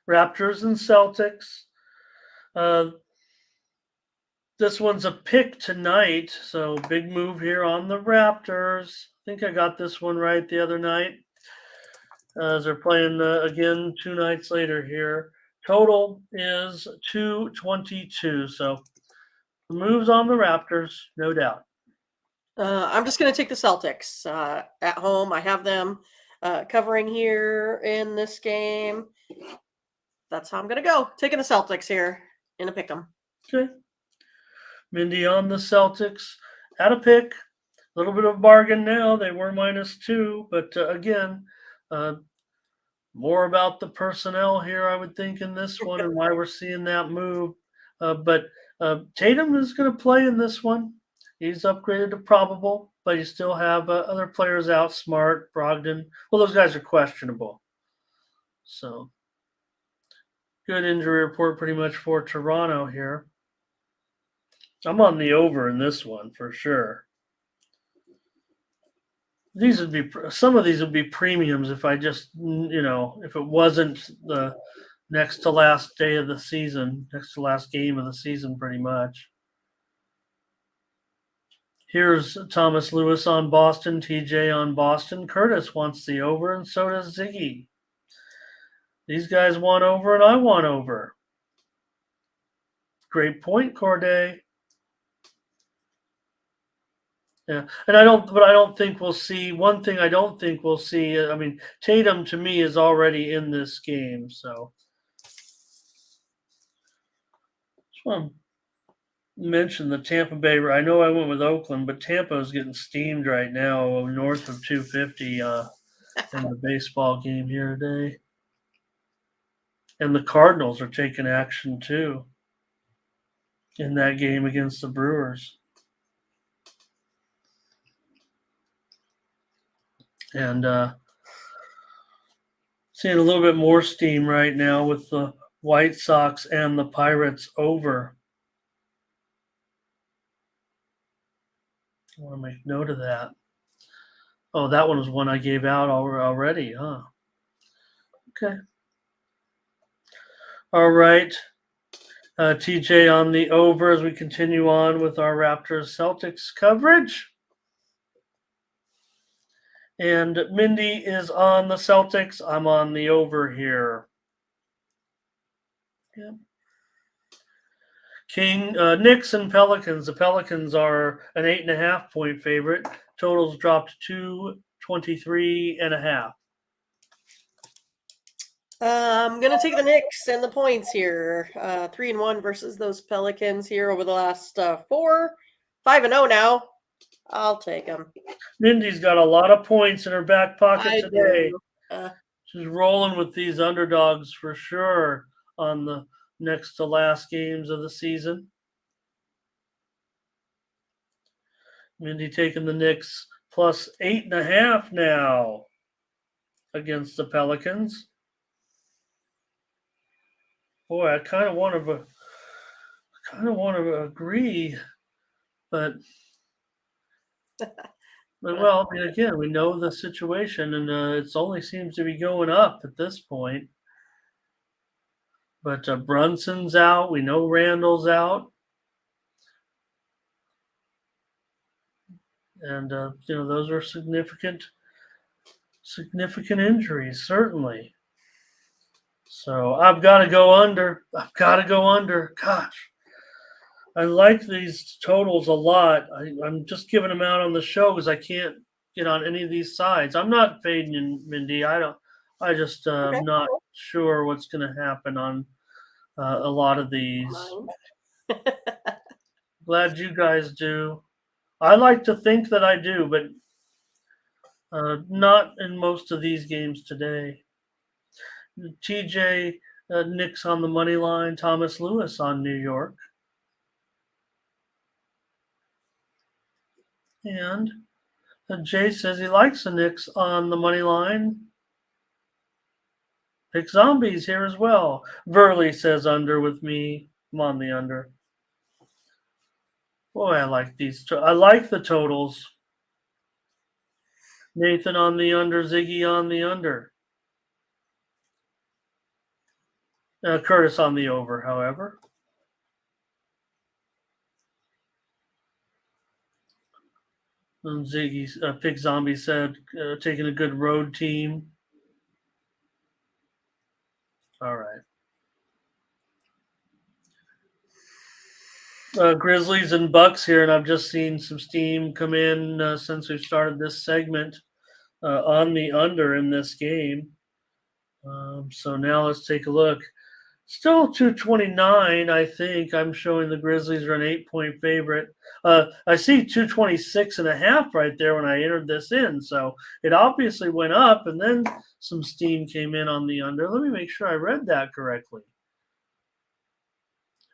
Raptors and Celtics. This one's a pick tonight, so big move here on the Raptors. I think I got this one right the other night. As they're playing again 2 nights later here. Total is 222. So the moves on the Raptors, no doubt. I'm just going to take the Celtics at home. I have them covering here in this game. That's how I'm going to go. Taking the Celtics here in a pick 'em. Okay. Mindy on the Celtics. At a pick. A little bit of bargain now. They were -2, but again, more about the personnel here, I would think, in this one and why we're seeing that move. But Tatum is going to play in this one. He's upgraded to probable, but you still have other players out. Smart, Brogdon. Well, those guys are questionable. So, good injury report pretty much for Toronto here. I'm on the over in this one for sure. These would be some of these would be premiums if I just if it wasn't the next to last day of the season, next to last game of the season, pretty much. Here's Thomas Lewis on Boston, TJ on Boston. Curtis wants the over, and so does Ziggy. These guys want over, and I want over. Great point, Corday. Yeah, and I don't think we'll see one thing. I don't think we'll see. I mean, Tatum to me is already in this game, so. Just want to mention the Tampa Bay. I know I went with Oakland, but Tampa is getting steamed right now, north of 250 in the baseball game here today. And the Cardinals are taking action too in that game against the Brewers. And seeing a little bit more steam right now with the White Sox and the Pirates over. I want to make note of that. Oh, that one was one I gave out already, huh? Okay. All right. TJ on the over as we continue on with our Raptors Celtics coverage. And Mindy is on the Celtics. I'm on the over here. Yeah. Knicks and Pelicans. The Pelicans are an 8.5 point favorite. Totals dropped to 23.5. I'm gonna take the Knicks and the points here. 3-1 versus those Pelicans here over the last 4. 5-0 now. I'll take them. Mindy's got a lot of points in her back pocket today. Do. She's rolling with these underdogs for sure on the next to last games of the season. Mindy taking the Knicks plus 8.5 now against the Pelicans. Boy, I kind of want to agree, but well, I mean, again, we know the situation, and it only seems to be going up at this point. But Brunson's out. We know Randall's out, and those are significant injuries, certainly. So I've got to go under. Gosh, I like these totals a lot. I'm just giving them out on the show because I can't get on any of these sides. I'm not fading in, Mindy. I just Okay. am not sure what's going to happen on a lot of these. Glad you guys do. I like to think that I do, but not in most of these games today. TJ Knicks on the money line, Thomas Lewis on New York. And Jay says he likes the Knicks on the money line. Pick Zombies here as well. Verley says under with me. I'm on the under. Boy, I like these. I like the totals. Nathan on the under. Ziggy on the under. Curtis on the over, however. And Ziggy's Pig Zombie said taking a good road team. All right. Grizzlies and Bucks here, and I've just seen some steam come in since we've started this segment on the under in this game. So now let's take a look. Still 229, I think. I'm showing the Grizzlies are an 8-point favorite. I see 226.5 right there when I entered this in. So it obviously went up, and then some steam came in on the under. Let me make sure I read that correctly.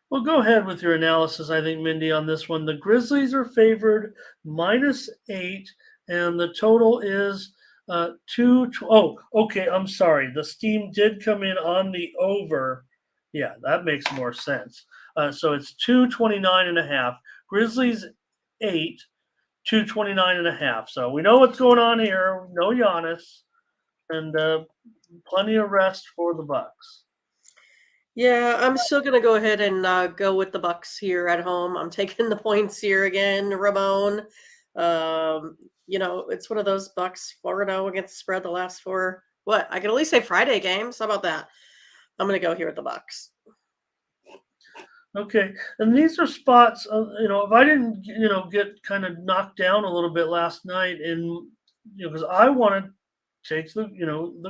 Well, go ahead with your analysis, I think, Mindy, on this one. The Grizzlies are favored -8, and the total is 2. Oh, okay. I'm sorry. The steam did come in on the over. Yeah, that makes more sense. So it's 229.5. Grizzlies 8, 229.5. So we know what's going on here. No Giannis, and plenty of rest for the Bucks. Yeah, I'm still gonna go ahead and go with the Bucks here at home. I'm taking the points here again, Ramon. It's one of those Bucks 4-0 against the spread the last four. What? I can at least say Friday games. How about that? I'm gonna go here with the Bucks. Okay, and these are spots. If I didn't, get kind of knocked down a little bit last night, and because I want to take the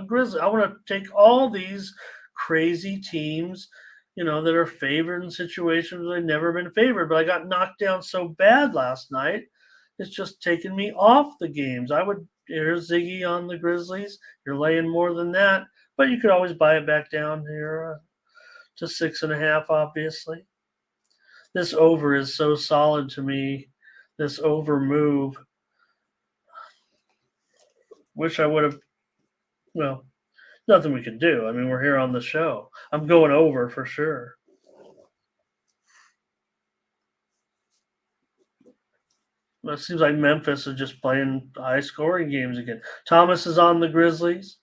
Grizzlies. I want to take all these crazy teams, that are favored in situations where they've never been favored. But I got knocked down so bad last night, it's just taken me off the games. Here's Ziggy on the Grizzlies. You're laying more than that, but you could always buy it back down here to 6.5, obviously. This over is so solid to me. This over move. Wish I would have. Well, nothing we can do. I mean, we're here on the show. I'm going over for sure. It seems like Memphis is just playing high-scoring games again. Thomas is on the Grizzlies.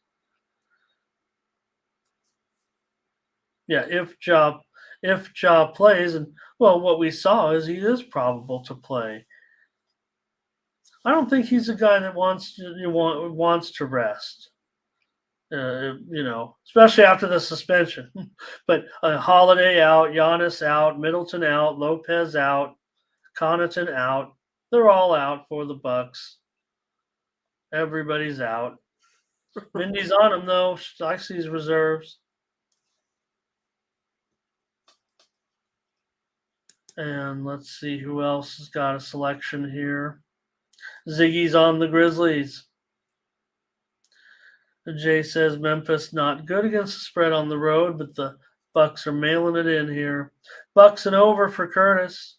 Yeah, if Ja plays, and what we saw is he is probable to play. I don't think he's a guy that wants to rest. Especially after the suspension. But Holiday out, Giannis out, Middleton out, Lopez out, Connaughton out. They're all out for the Bucks. Everybody's out. Mindy's on him though. I see his reserves. And let's see who else has got a selection here. Ziggy's on the Grizzlies. Jay says Memphis not good against the spread on the road, but the Bucks are mailing it in here. Bucks and over for Curtis.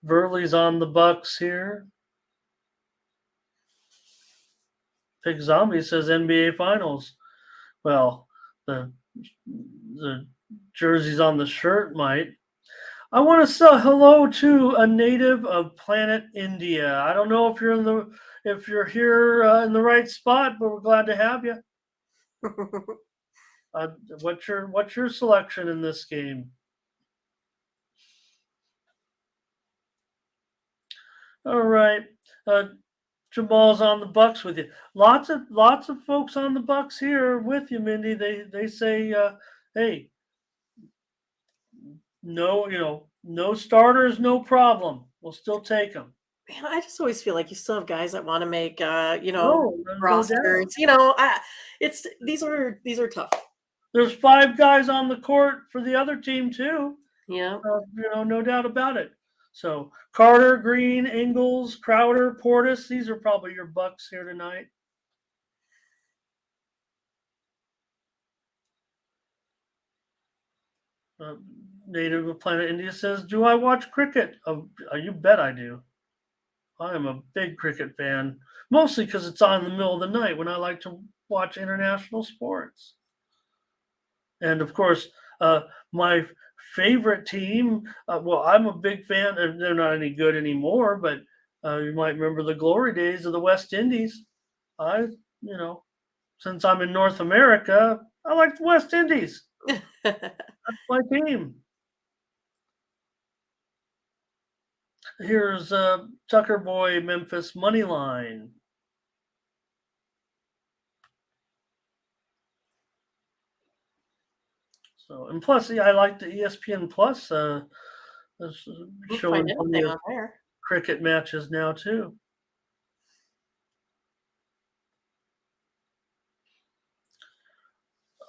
Verley's on the Bucks here. Pig Zombie says NBA Finals. Well, the jerseys on the shirt might. I want to say hello to a native of planet India. I don't know if you're here in the right spot, but we're glad to have you. What's your selection in this game? All right, Jamal's on the Bucks with you. Lots of folks on the Bucks here with you, Mindy. They say, hey, no starters, no problem. We'll still take them. Man, I just always feel like you still have guys that want to make No rosters. These are tough. There's 5 guys on the court for the other team too. Yeah. No doubt about it. So Carter, Green, Ingles, Crowder, Portis, these are probably your Bucks here tonight. Native of Planet India says, do I watch cricket? You bet I do. I am a big cricket fan, mostly because it's on in the middle of the night when I like to watch international sports. And of course, my favorite team, I'm a big fan. They're not any good anymore, but you might remember the glory days of the West Indies. Since I'm in North America, I like the West Indies. That's my team. Here's Tucker Boy Memphis money line. So, and plus, I like the ESPN Plus We'll showing find plenty anything of on there. cricket matches now too.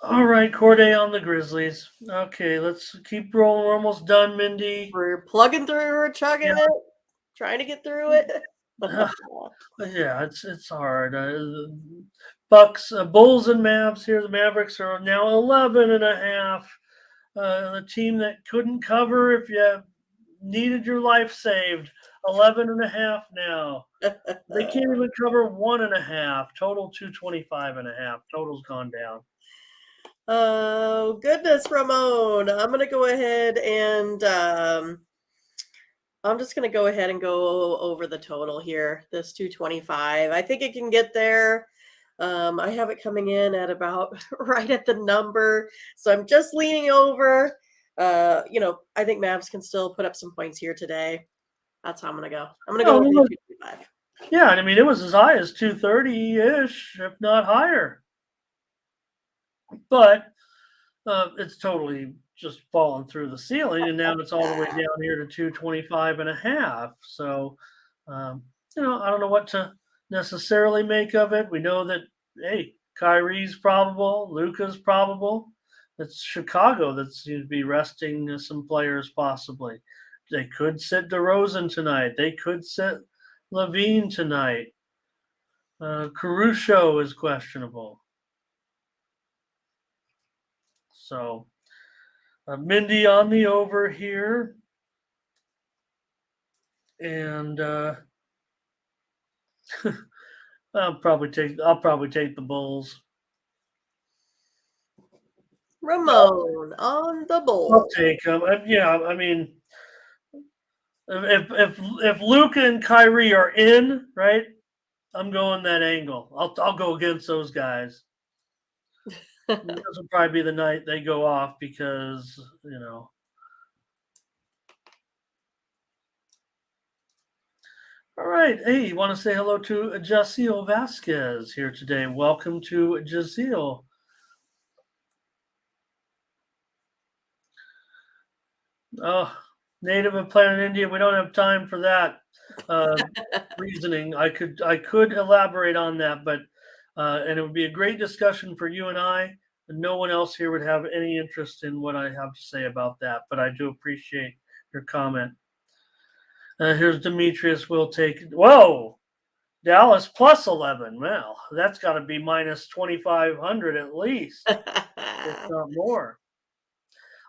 All right, Corday on the Grizzlies. Okay, let's keep rolling. We're almost done, Mindy. We're plugging through, we're chugging it, trying to get through it. Yeah, it's hard. Bucks, Bulls and Mavs here. The Mavericks are now 11.5. The team that couldn't cover if you needed your life saved, 11.5 now. They can't even cover 1.5. Total 225.5. Total's gone down. Oh, goodness, Ramon. I'm going to go ahead and I'm just going to go ahead and go over the total here, this 225. I think it can get there. I have it coming in at about right at the number. So I'm just leaning over. I think Mavs can still put up some points here today. That's how I'm going to go. I'm going to go with 225. Yeah, I mean, it was as high as 230-ish, if not higher. But it's totally just fallen through the ceiling, and now it's all the way down here to 225.5. So, I don't know what to necessarily make of it. We know that, hey, Kyrie's probable, Luka's probable. It's Chicago that seems to be resting some players possibly. They could sit DeRozan tonight. They could sit Levine tonight. Caruso is questionable. So, Mindy on the over here. And I'll probably take the Bulls. Ramon on the I'll Bulls. take them. Yeah, I mean, if Luka and Kyrie are in, right, I'm going that angle. I'll go against those guys. This will probably be the night they go off because All right. Hey, you want to say hello to Jaciel Vasquez here today? Welcome to Jaciel. Oh, native of Planet India. We don't have time for that reasoning. I could elaborate on that, but and it would be a great discussion for you and I. And no one else here would have any interest in what I have to say about that. But I do appreciate your comment. Here's Demetrius. We'll take. Whoa, Dallas plus 11. Well, that's got to be minus 2,500 at least, if not more.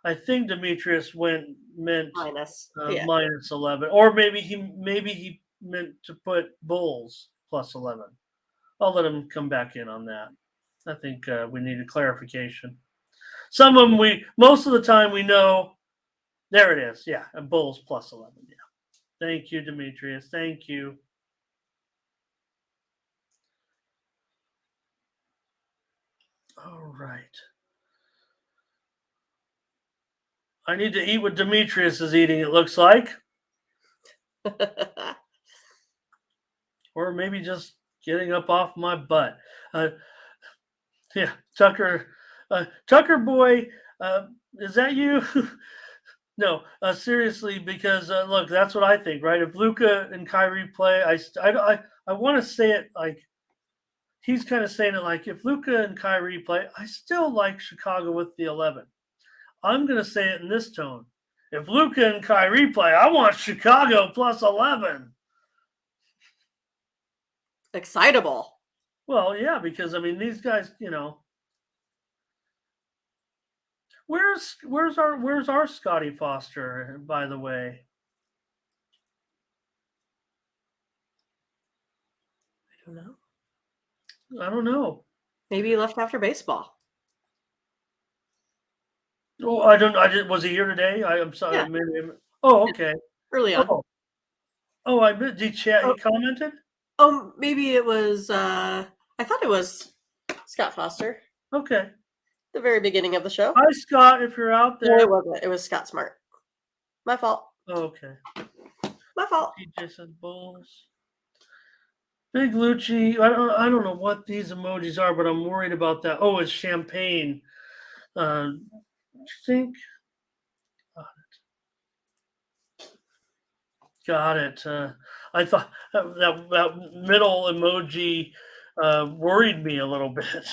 I think Demetrius meant Minus. minus 11, or maybe he meant to put Bulls plus 11. I'll let him come back in on that. I think we need a clarification. Some of them most of the time we know. There it is. Yeah, a Bulls plus 11. Yeah. Thank you, Demetrius. Thank you. All right. I need to eat what Demetrius is eating, it looks like. Or maybe just getting up off my butt. Yeah, Tucker boy, is that you? No, seriously, because look, that's what I think, right? If Luka and Kyrie play, I want to say it like he's kind of saying it like if Luka and Kyrie play, I still like Chicago with the 11. I'm going to say it in this tone. If Luka and Kyrie play, I want Chicago plus 11. Excitable. Well, yeah, because I mean these guys, where's our Scotty Foster, by the way? I don't know. Maybe he left after baseball. Oh, I didn't. Was he here today? I'm sorry. Yeah. Oh, okay. Early on. Oh, I did he chat? He commented. Oh, maybe it was. I thought it was Scott Foster. Okay. The very beginning of the show. Hi, Scott. If you're out there. No, it wasn't. It was Scott Smart. My fault. Oh, okay. My fault. TJ says Bulls. Big Lucci. I don't know what these emojis are, but I'm worried about that. Oh, it's champagne. think. Got it. I thought that middle emoji worried me a little bit.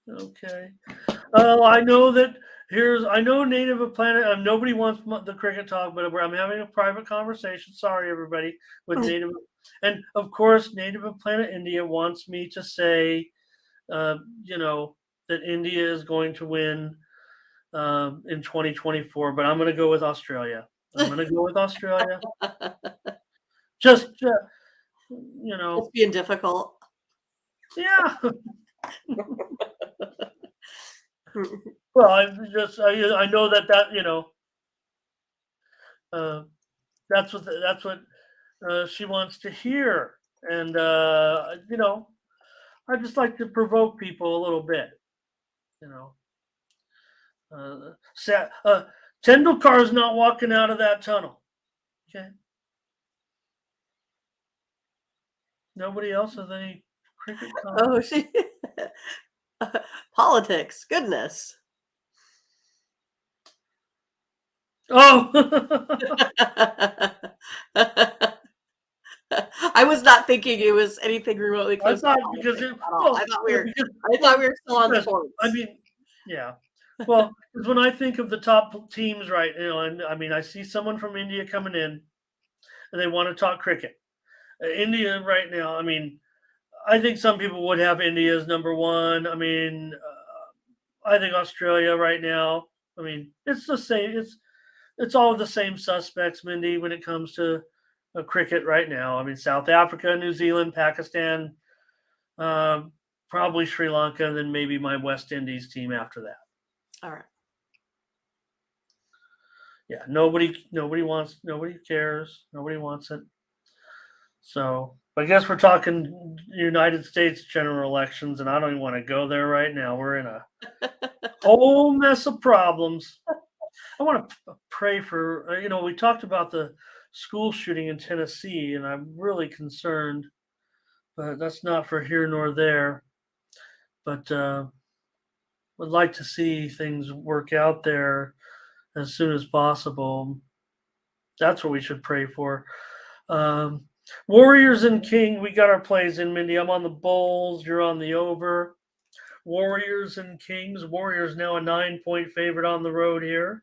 Okay. I know that I know Native of Planet. Nobody wants the cricket talk, but I'm having a private conversation. Sorry, everybody, with Native, and of course, Native of Planet India wants me to say, that India is going to win in 2024, but I'm going to go with Australia. I'm going to go with Australia. Just, It's being difficult. yeah. Well, I know that that's what she wants to hear, and I just like to provoke people a little bit, you know. Tendulkar's not walking out of that tunnel. Okay. Nobody else has any cricket comments? Politics. Goodness. Oh. I was not thinking it was anything remotely I close. thought because I thought we were still on sports. I mean, yeah. Well, because when I think of the top teams, right, and I mean, I see someone from India coming in, and they want to talk cricket. India right now, I mean, I think some people would have India as number one. I mean, I think Australia right now. I mean, it's the same. It's all the same suspects, Mindy, when it comes to cricket right now. I mean, South Africa, New Zealand, Pakistan, probably Sri Lanka, and then maybe my West Indies team after that. All right. Yeah, nobody cares, nobody wants it. So I guess we're talking United States general elections, and I don't even want to go there right now. We're in a whole mess of problems. I want to pray for, we talked about the school shooting in Tennessee, and I'm really concerned, but that's not for here nor there. But would like to see things work out there as soon as possible. That's what we should pray for. Warriors and King, we got our plays in, Mindy. I'm on the Bulls. You're on the over. Warriors and Kings. Warriors now a 9-point favorite on the road here.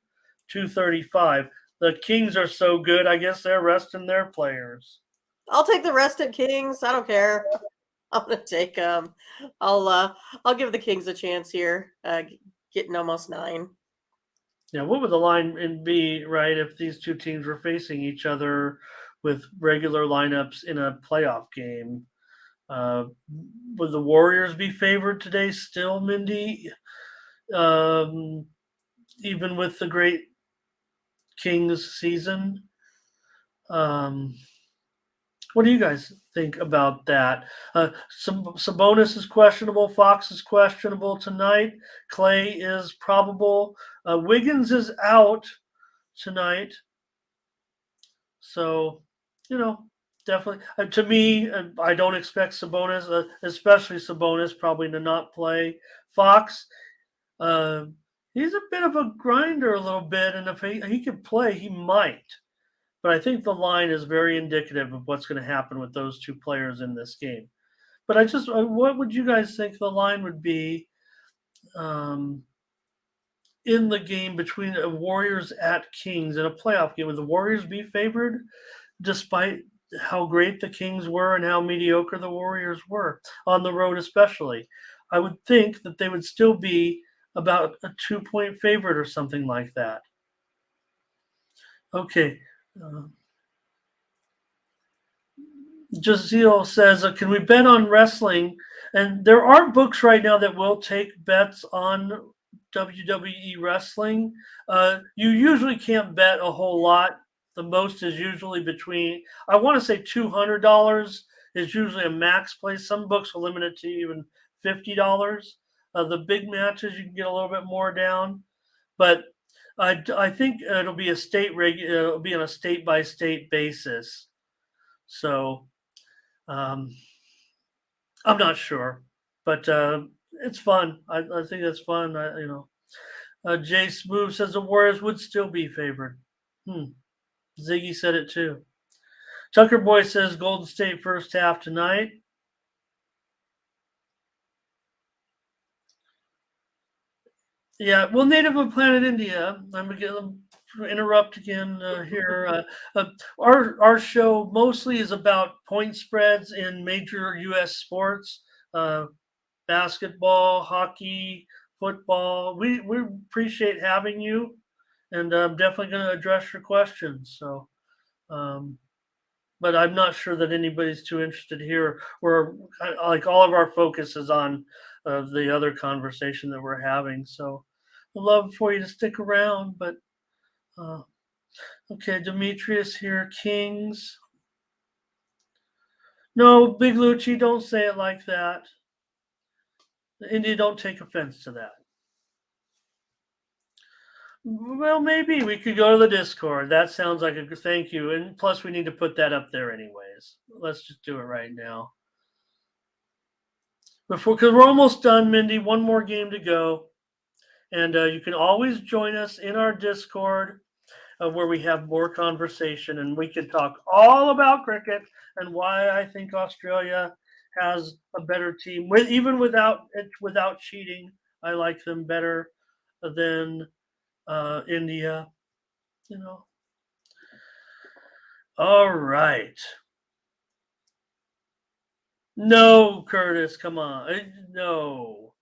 235. The Kings are so good, I guess they're resting their players. I'll take the rested Kings. I don't care. I'm gonna take them. I'll give the Kings a chance here. Getting almost 9. Yeah, what would the line be, right, if these two teams were facing each other with regular lineups in a playoff game? Would the Warriors be favored today still, Mindy? Even with the great Kings season? What do you guys think about that? Sabonis is questionable. Fox is questionable tonight. Clay is probable. Wiggins is out tonight. So, definitely. To me, I don't expect Sabonis, especially Sabonis, probably to not play. Fox, he's a bit of a grinder a little bit, and if he could play, he might. But I think the line is very indicative of what's going to happen with those two players in this game. But what would you guys think the line would be in the game between Warriors at Kings in a playoff game? Would the Warriors be favored despite how great the Kings were and how mediocre the Warriors were on the road, especially? I would think that they would still be about a 2-point favorite or something like that. Okay. Jazeel says, can we bet on wrestling? And there are books right now that will take bets on WWE wrestling. You usually can't bet a whole lot. The most is usually I want to say $200 is usually a max place. Some books will limit it to even $50. The big matches, you can get a little bit more down. But I think it'll be it'll be on a state-by-state basis. So I'm not sure, but it's fun. I think that's fun. Jay Smooth says the Warriors would still be favored. Ziggy said it too. Tucker Boy says Golden State first half tonight. Yeah, well, native of planet India. I'm going to interrupt again here. Our show mostly is about point spreads in major U.S. sports, basketball, hockey, football. We appreciate having you, and I'm definitely going to address your questions. So, but I'm not sure that anybody's too interested here. We're like all of our focus is on the other conversation that we're having. So I'd love for you to stick around. But okay, Demetrius here, Kings. No, Big Lucci, don't say it like that. India, don't take offense to that. Well, maybe we could go to the Discord. That sounds like a good thank you. And plus, we need to put that up there anyways. Let's just do it right now. Because we're almost done, Mindy. One more game to go. And you can always join us in our Discord where we have more conversation. And we can talk all about cricket and why I think Australia has a better team. Even without cheating, I like them better than India. All right. No, Curtis, come on. No.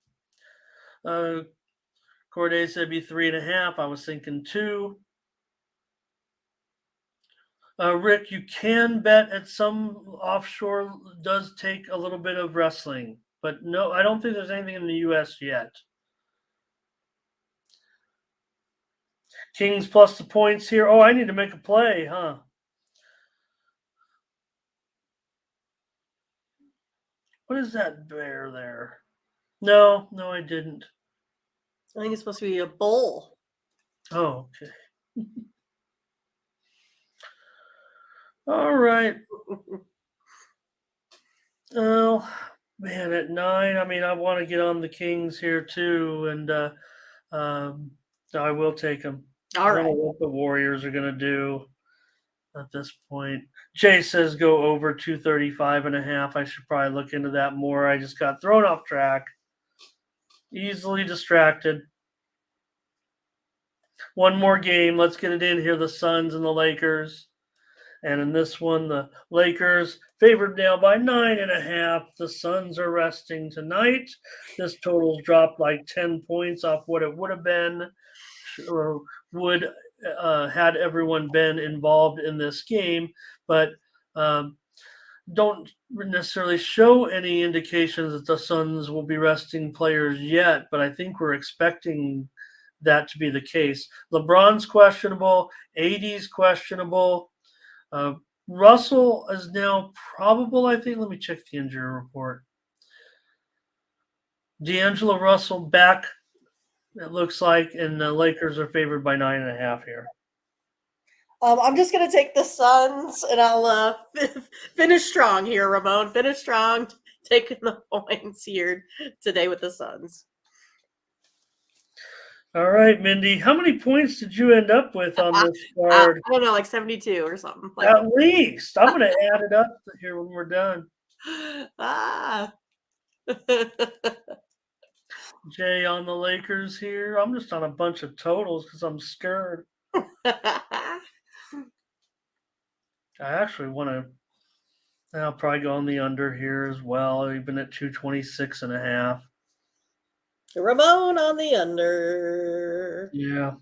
Corday said it'd be 3.5. I was thinking 2. Rick, you can bet at some offshore does take a little bit of wrestling, but no, I don't think there's anything in the U.S. yet. Kings plus the points here. Oh, I need to make a play, huh? What is that bear there? No, I didn't. I think it's supposed to be a bull. Oh, okay. All right. Oh, man, at 9, I mean, I want to get on the Kings here too, and I will take them. All right. I don't know what the Warriors are going to do at this point. Jay says go over 235.5. I should probably look into that more. I just got thrown off track. Easily distracted. One more game. Let's get it in here. The Suns and the Lakers. And in this one, the Lakers favored now by 9.5. The Suns are resting tonight. This total's dropped like 10 points off what it would have been or would had everyone been involved in this game. But don't necessarily show any indications that the Suns will be resting players yet. But I think we're expecting that to be the case. LeBron's questionable. AD's questionable. Russell is now probable, I think. Let me check the injury report. D'Angelo Russell back, it looks like, and the Lakers are favored by 9.5 here. I'm just going to take the Suns, and I'll finish strong here, Ramon. Finish strong, taking the points here today with the Suns. All right, Mindy. How many points did you end up with on this card? I don't know, like 72 or something. Like at least. I'm going to add it up here when we're done. Jay on the Lakers here. I'm just on a bunch of totals because I'm scared. I actually want to. I'll probably go on the under here as well, even at 226.5. Ramon on the under. Yeah.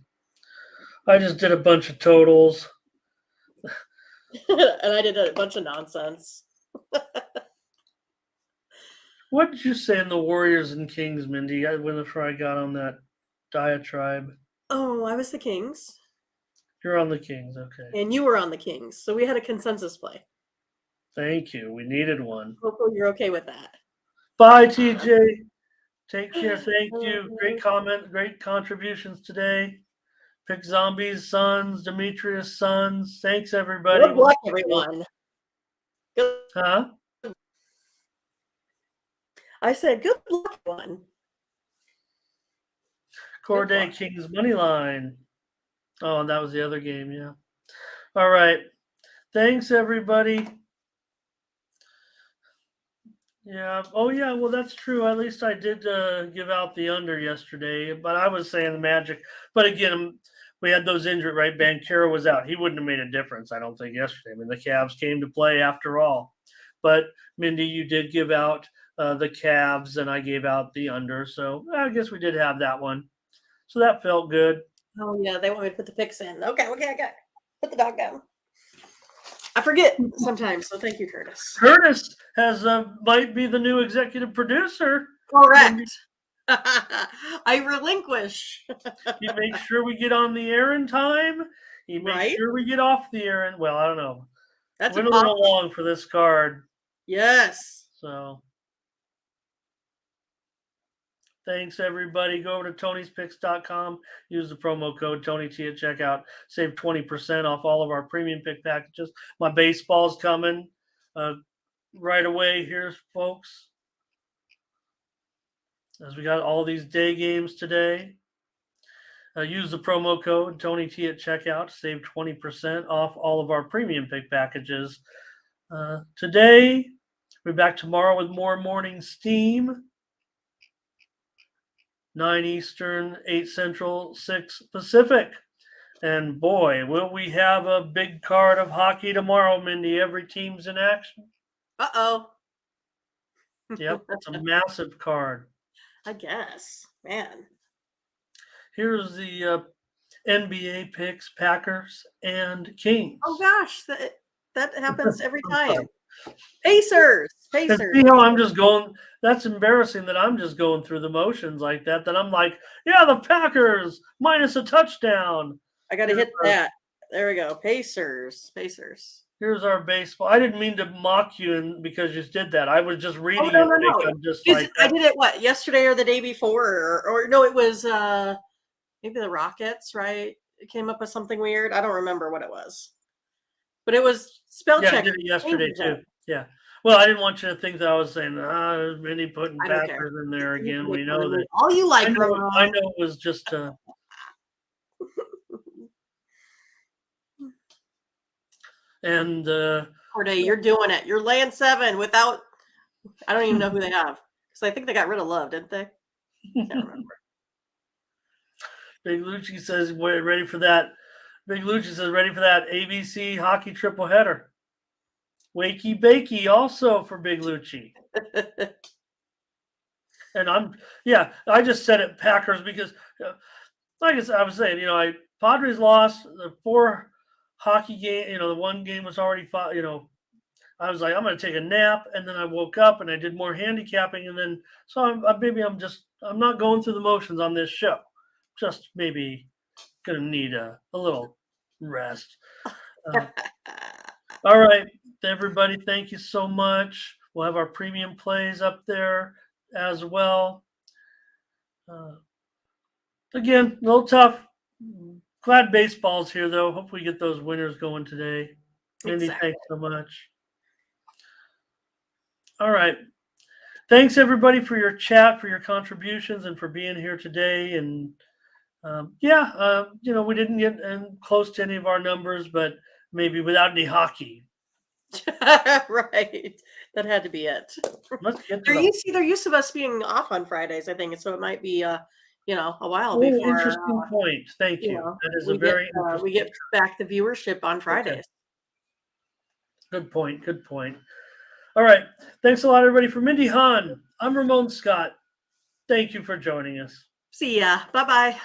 I just did a bunch of totals. And I did a bunch of nonsense. What did you say in the Warriors and Kings, Mindy? Whenever I got on that diatribe. Oh, I was the Kings. You're on the Kings, okay. And you were on the Kings. So we had a consensus play. Thank you. We needed one. Hopefully you're okay with that. Bye, TJ. Take care. Thank you. Great comment. Great contributions today. Pick Zombies, Suns, Demetrius, Suns. Thanks, everybody. Good luck, everyone. Huh? I said, good luck, one. Corday Kings money line. Oh, and that was the other game, yeah. All right. Thanks, everybody. Yeah. Oh, yeah. Well, that's true. At least I did give out the under yesterday, but I was saying the Magic. But again, we had those injured, right? Banchero was out. He wouldn't have made a difference, I don't think, yesterday. I mean, the Cavs came to play after all. But, Mindy, you did give out the Cavs, and I gave out the under. So I guess we did have that one. So that felt good. Oh, yeah. They want me to put the picks in. Okay. Put the dog down. I forget sometimes, so thank you, Curtis. Curtis has might be the new executive producer. Correct. I relinquish. He makes sure we get on the air in time. He makes sure we get off the air in, well, I don't know. That's went a little long for this card. Yes. So thanks, everybody. Go over to Tony'sPicks.com. Use the promo code TonyT at checkout. Save 20% off all of our premium pick packages. My baseball's coming right away here, folks. As we got all these day games today. Use the promo code TonyT at checkout to save 20% off all of our premium pick packages. Today, we'll be back tomorrow with more morning steam. 9 Eastern, 8 Central, 6 Pacific. And boy, will we have a big card of hockey tomorrow, Mindy. Every team's in action. Uh-oh. Yep, it's a massive card. I guess. Man. Here's the NBA picks, Packers and Kings. Oh, gosh. That happens every time. Pacers. See how I'm just going, that's embarrassing that I'm just going through the motions like that I'm like, yeah, the Packers minus a touchdown. I got to hit that. There we go. Pacers. Here's our baseball. I didn't mean to mock you because you did that. I was just reading it. No. I'm just like, I did it, yesterday or the day before? Or no, it was maybe the Rockets, right? It came up with something weird. I don't remember what it was. But it was spell check. I did it yesterday too. Yeah. Well, I didn't want you to think that I was saying, Mindy putting Packers in there again. We know that. All you like, I know it was just and Corday, you're doing it. You're laying 7 without. I don't even know who they have because I think they got rid of Love, didn't they? Can't remember. Big Lucci says, "We're ready for that." Big Lucci says, "Ready for that ABC hockey triple header." Wakey Bakey also for Big Lucci. And I just said it Packers because, like I was saying, Padres lost the 4 hockey game. The one game was already fought. I was like, I'm going to take a nap, and then I woke up and I did more handicapping, and then I'm not going through the motions on this show. Just maybe going to need a little rest. All right, everybody, thank you so much. We'll have our premium plays up there as well. Again, a little tough. Glad baseball's here, though. Hope we get those winners going today. Mindy, thanks so much. All right. Thanks, everybody, for your chat, for your contributions, and for being here today. And, we didn't get close to any of our numbers, but maybe without any hockey. Right. That had to be it. They're used to us being off on Fridays, I think. So it might be, a while before. Interesting point. Thank you. That is a very interesting. We get back the viewership on Fridays. Okay. Good point. All right. Thanks a lot, everybody. For Mindy Hahne, I'm Ramon Scott. Thank you for joining us. See ya. Bye-bye.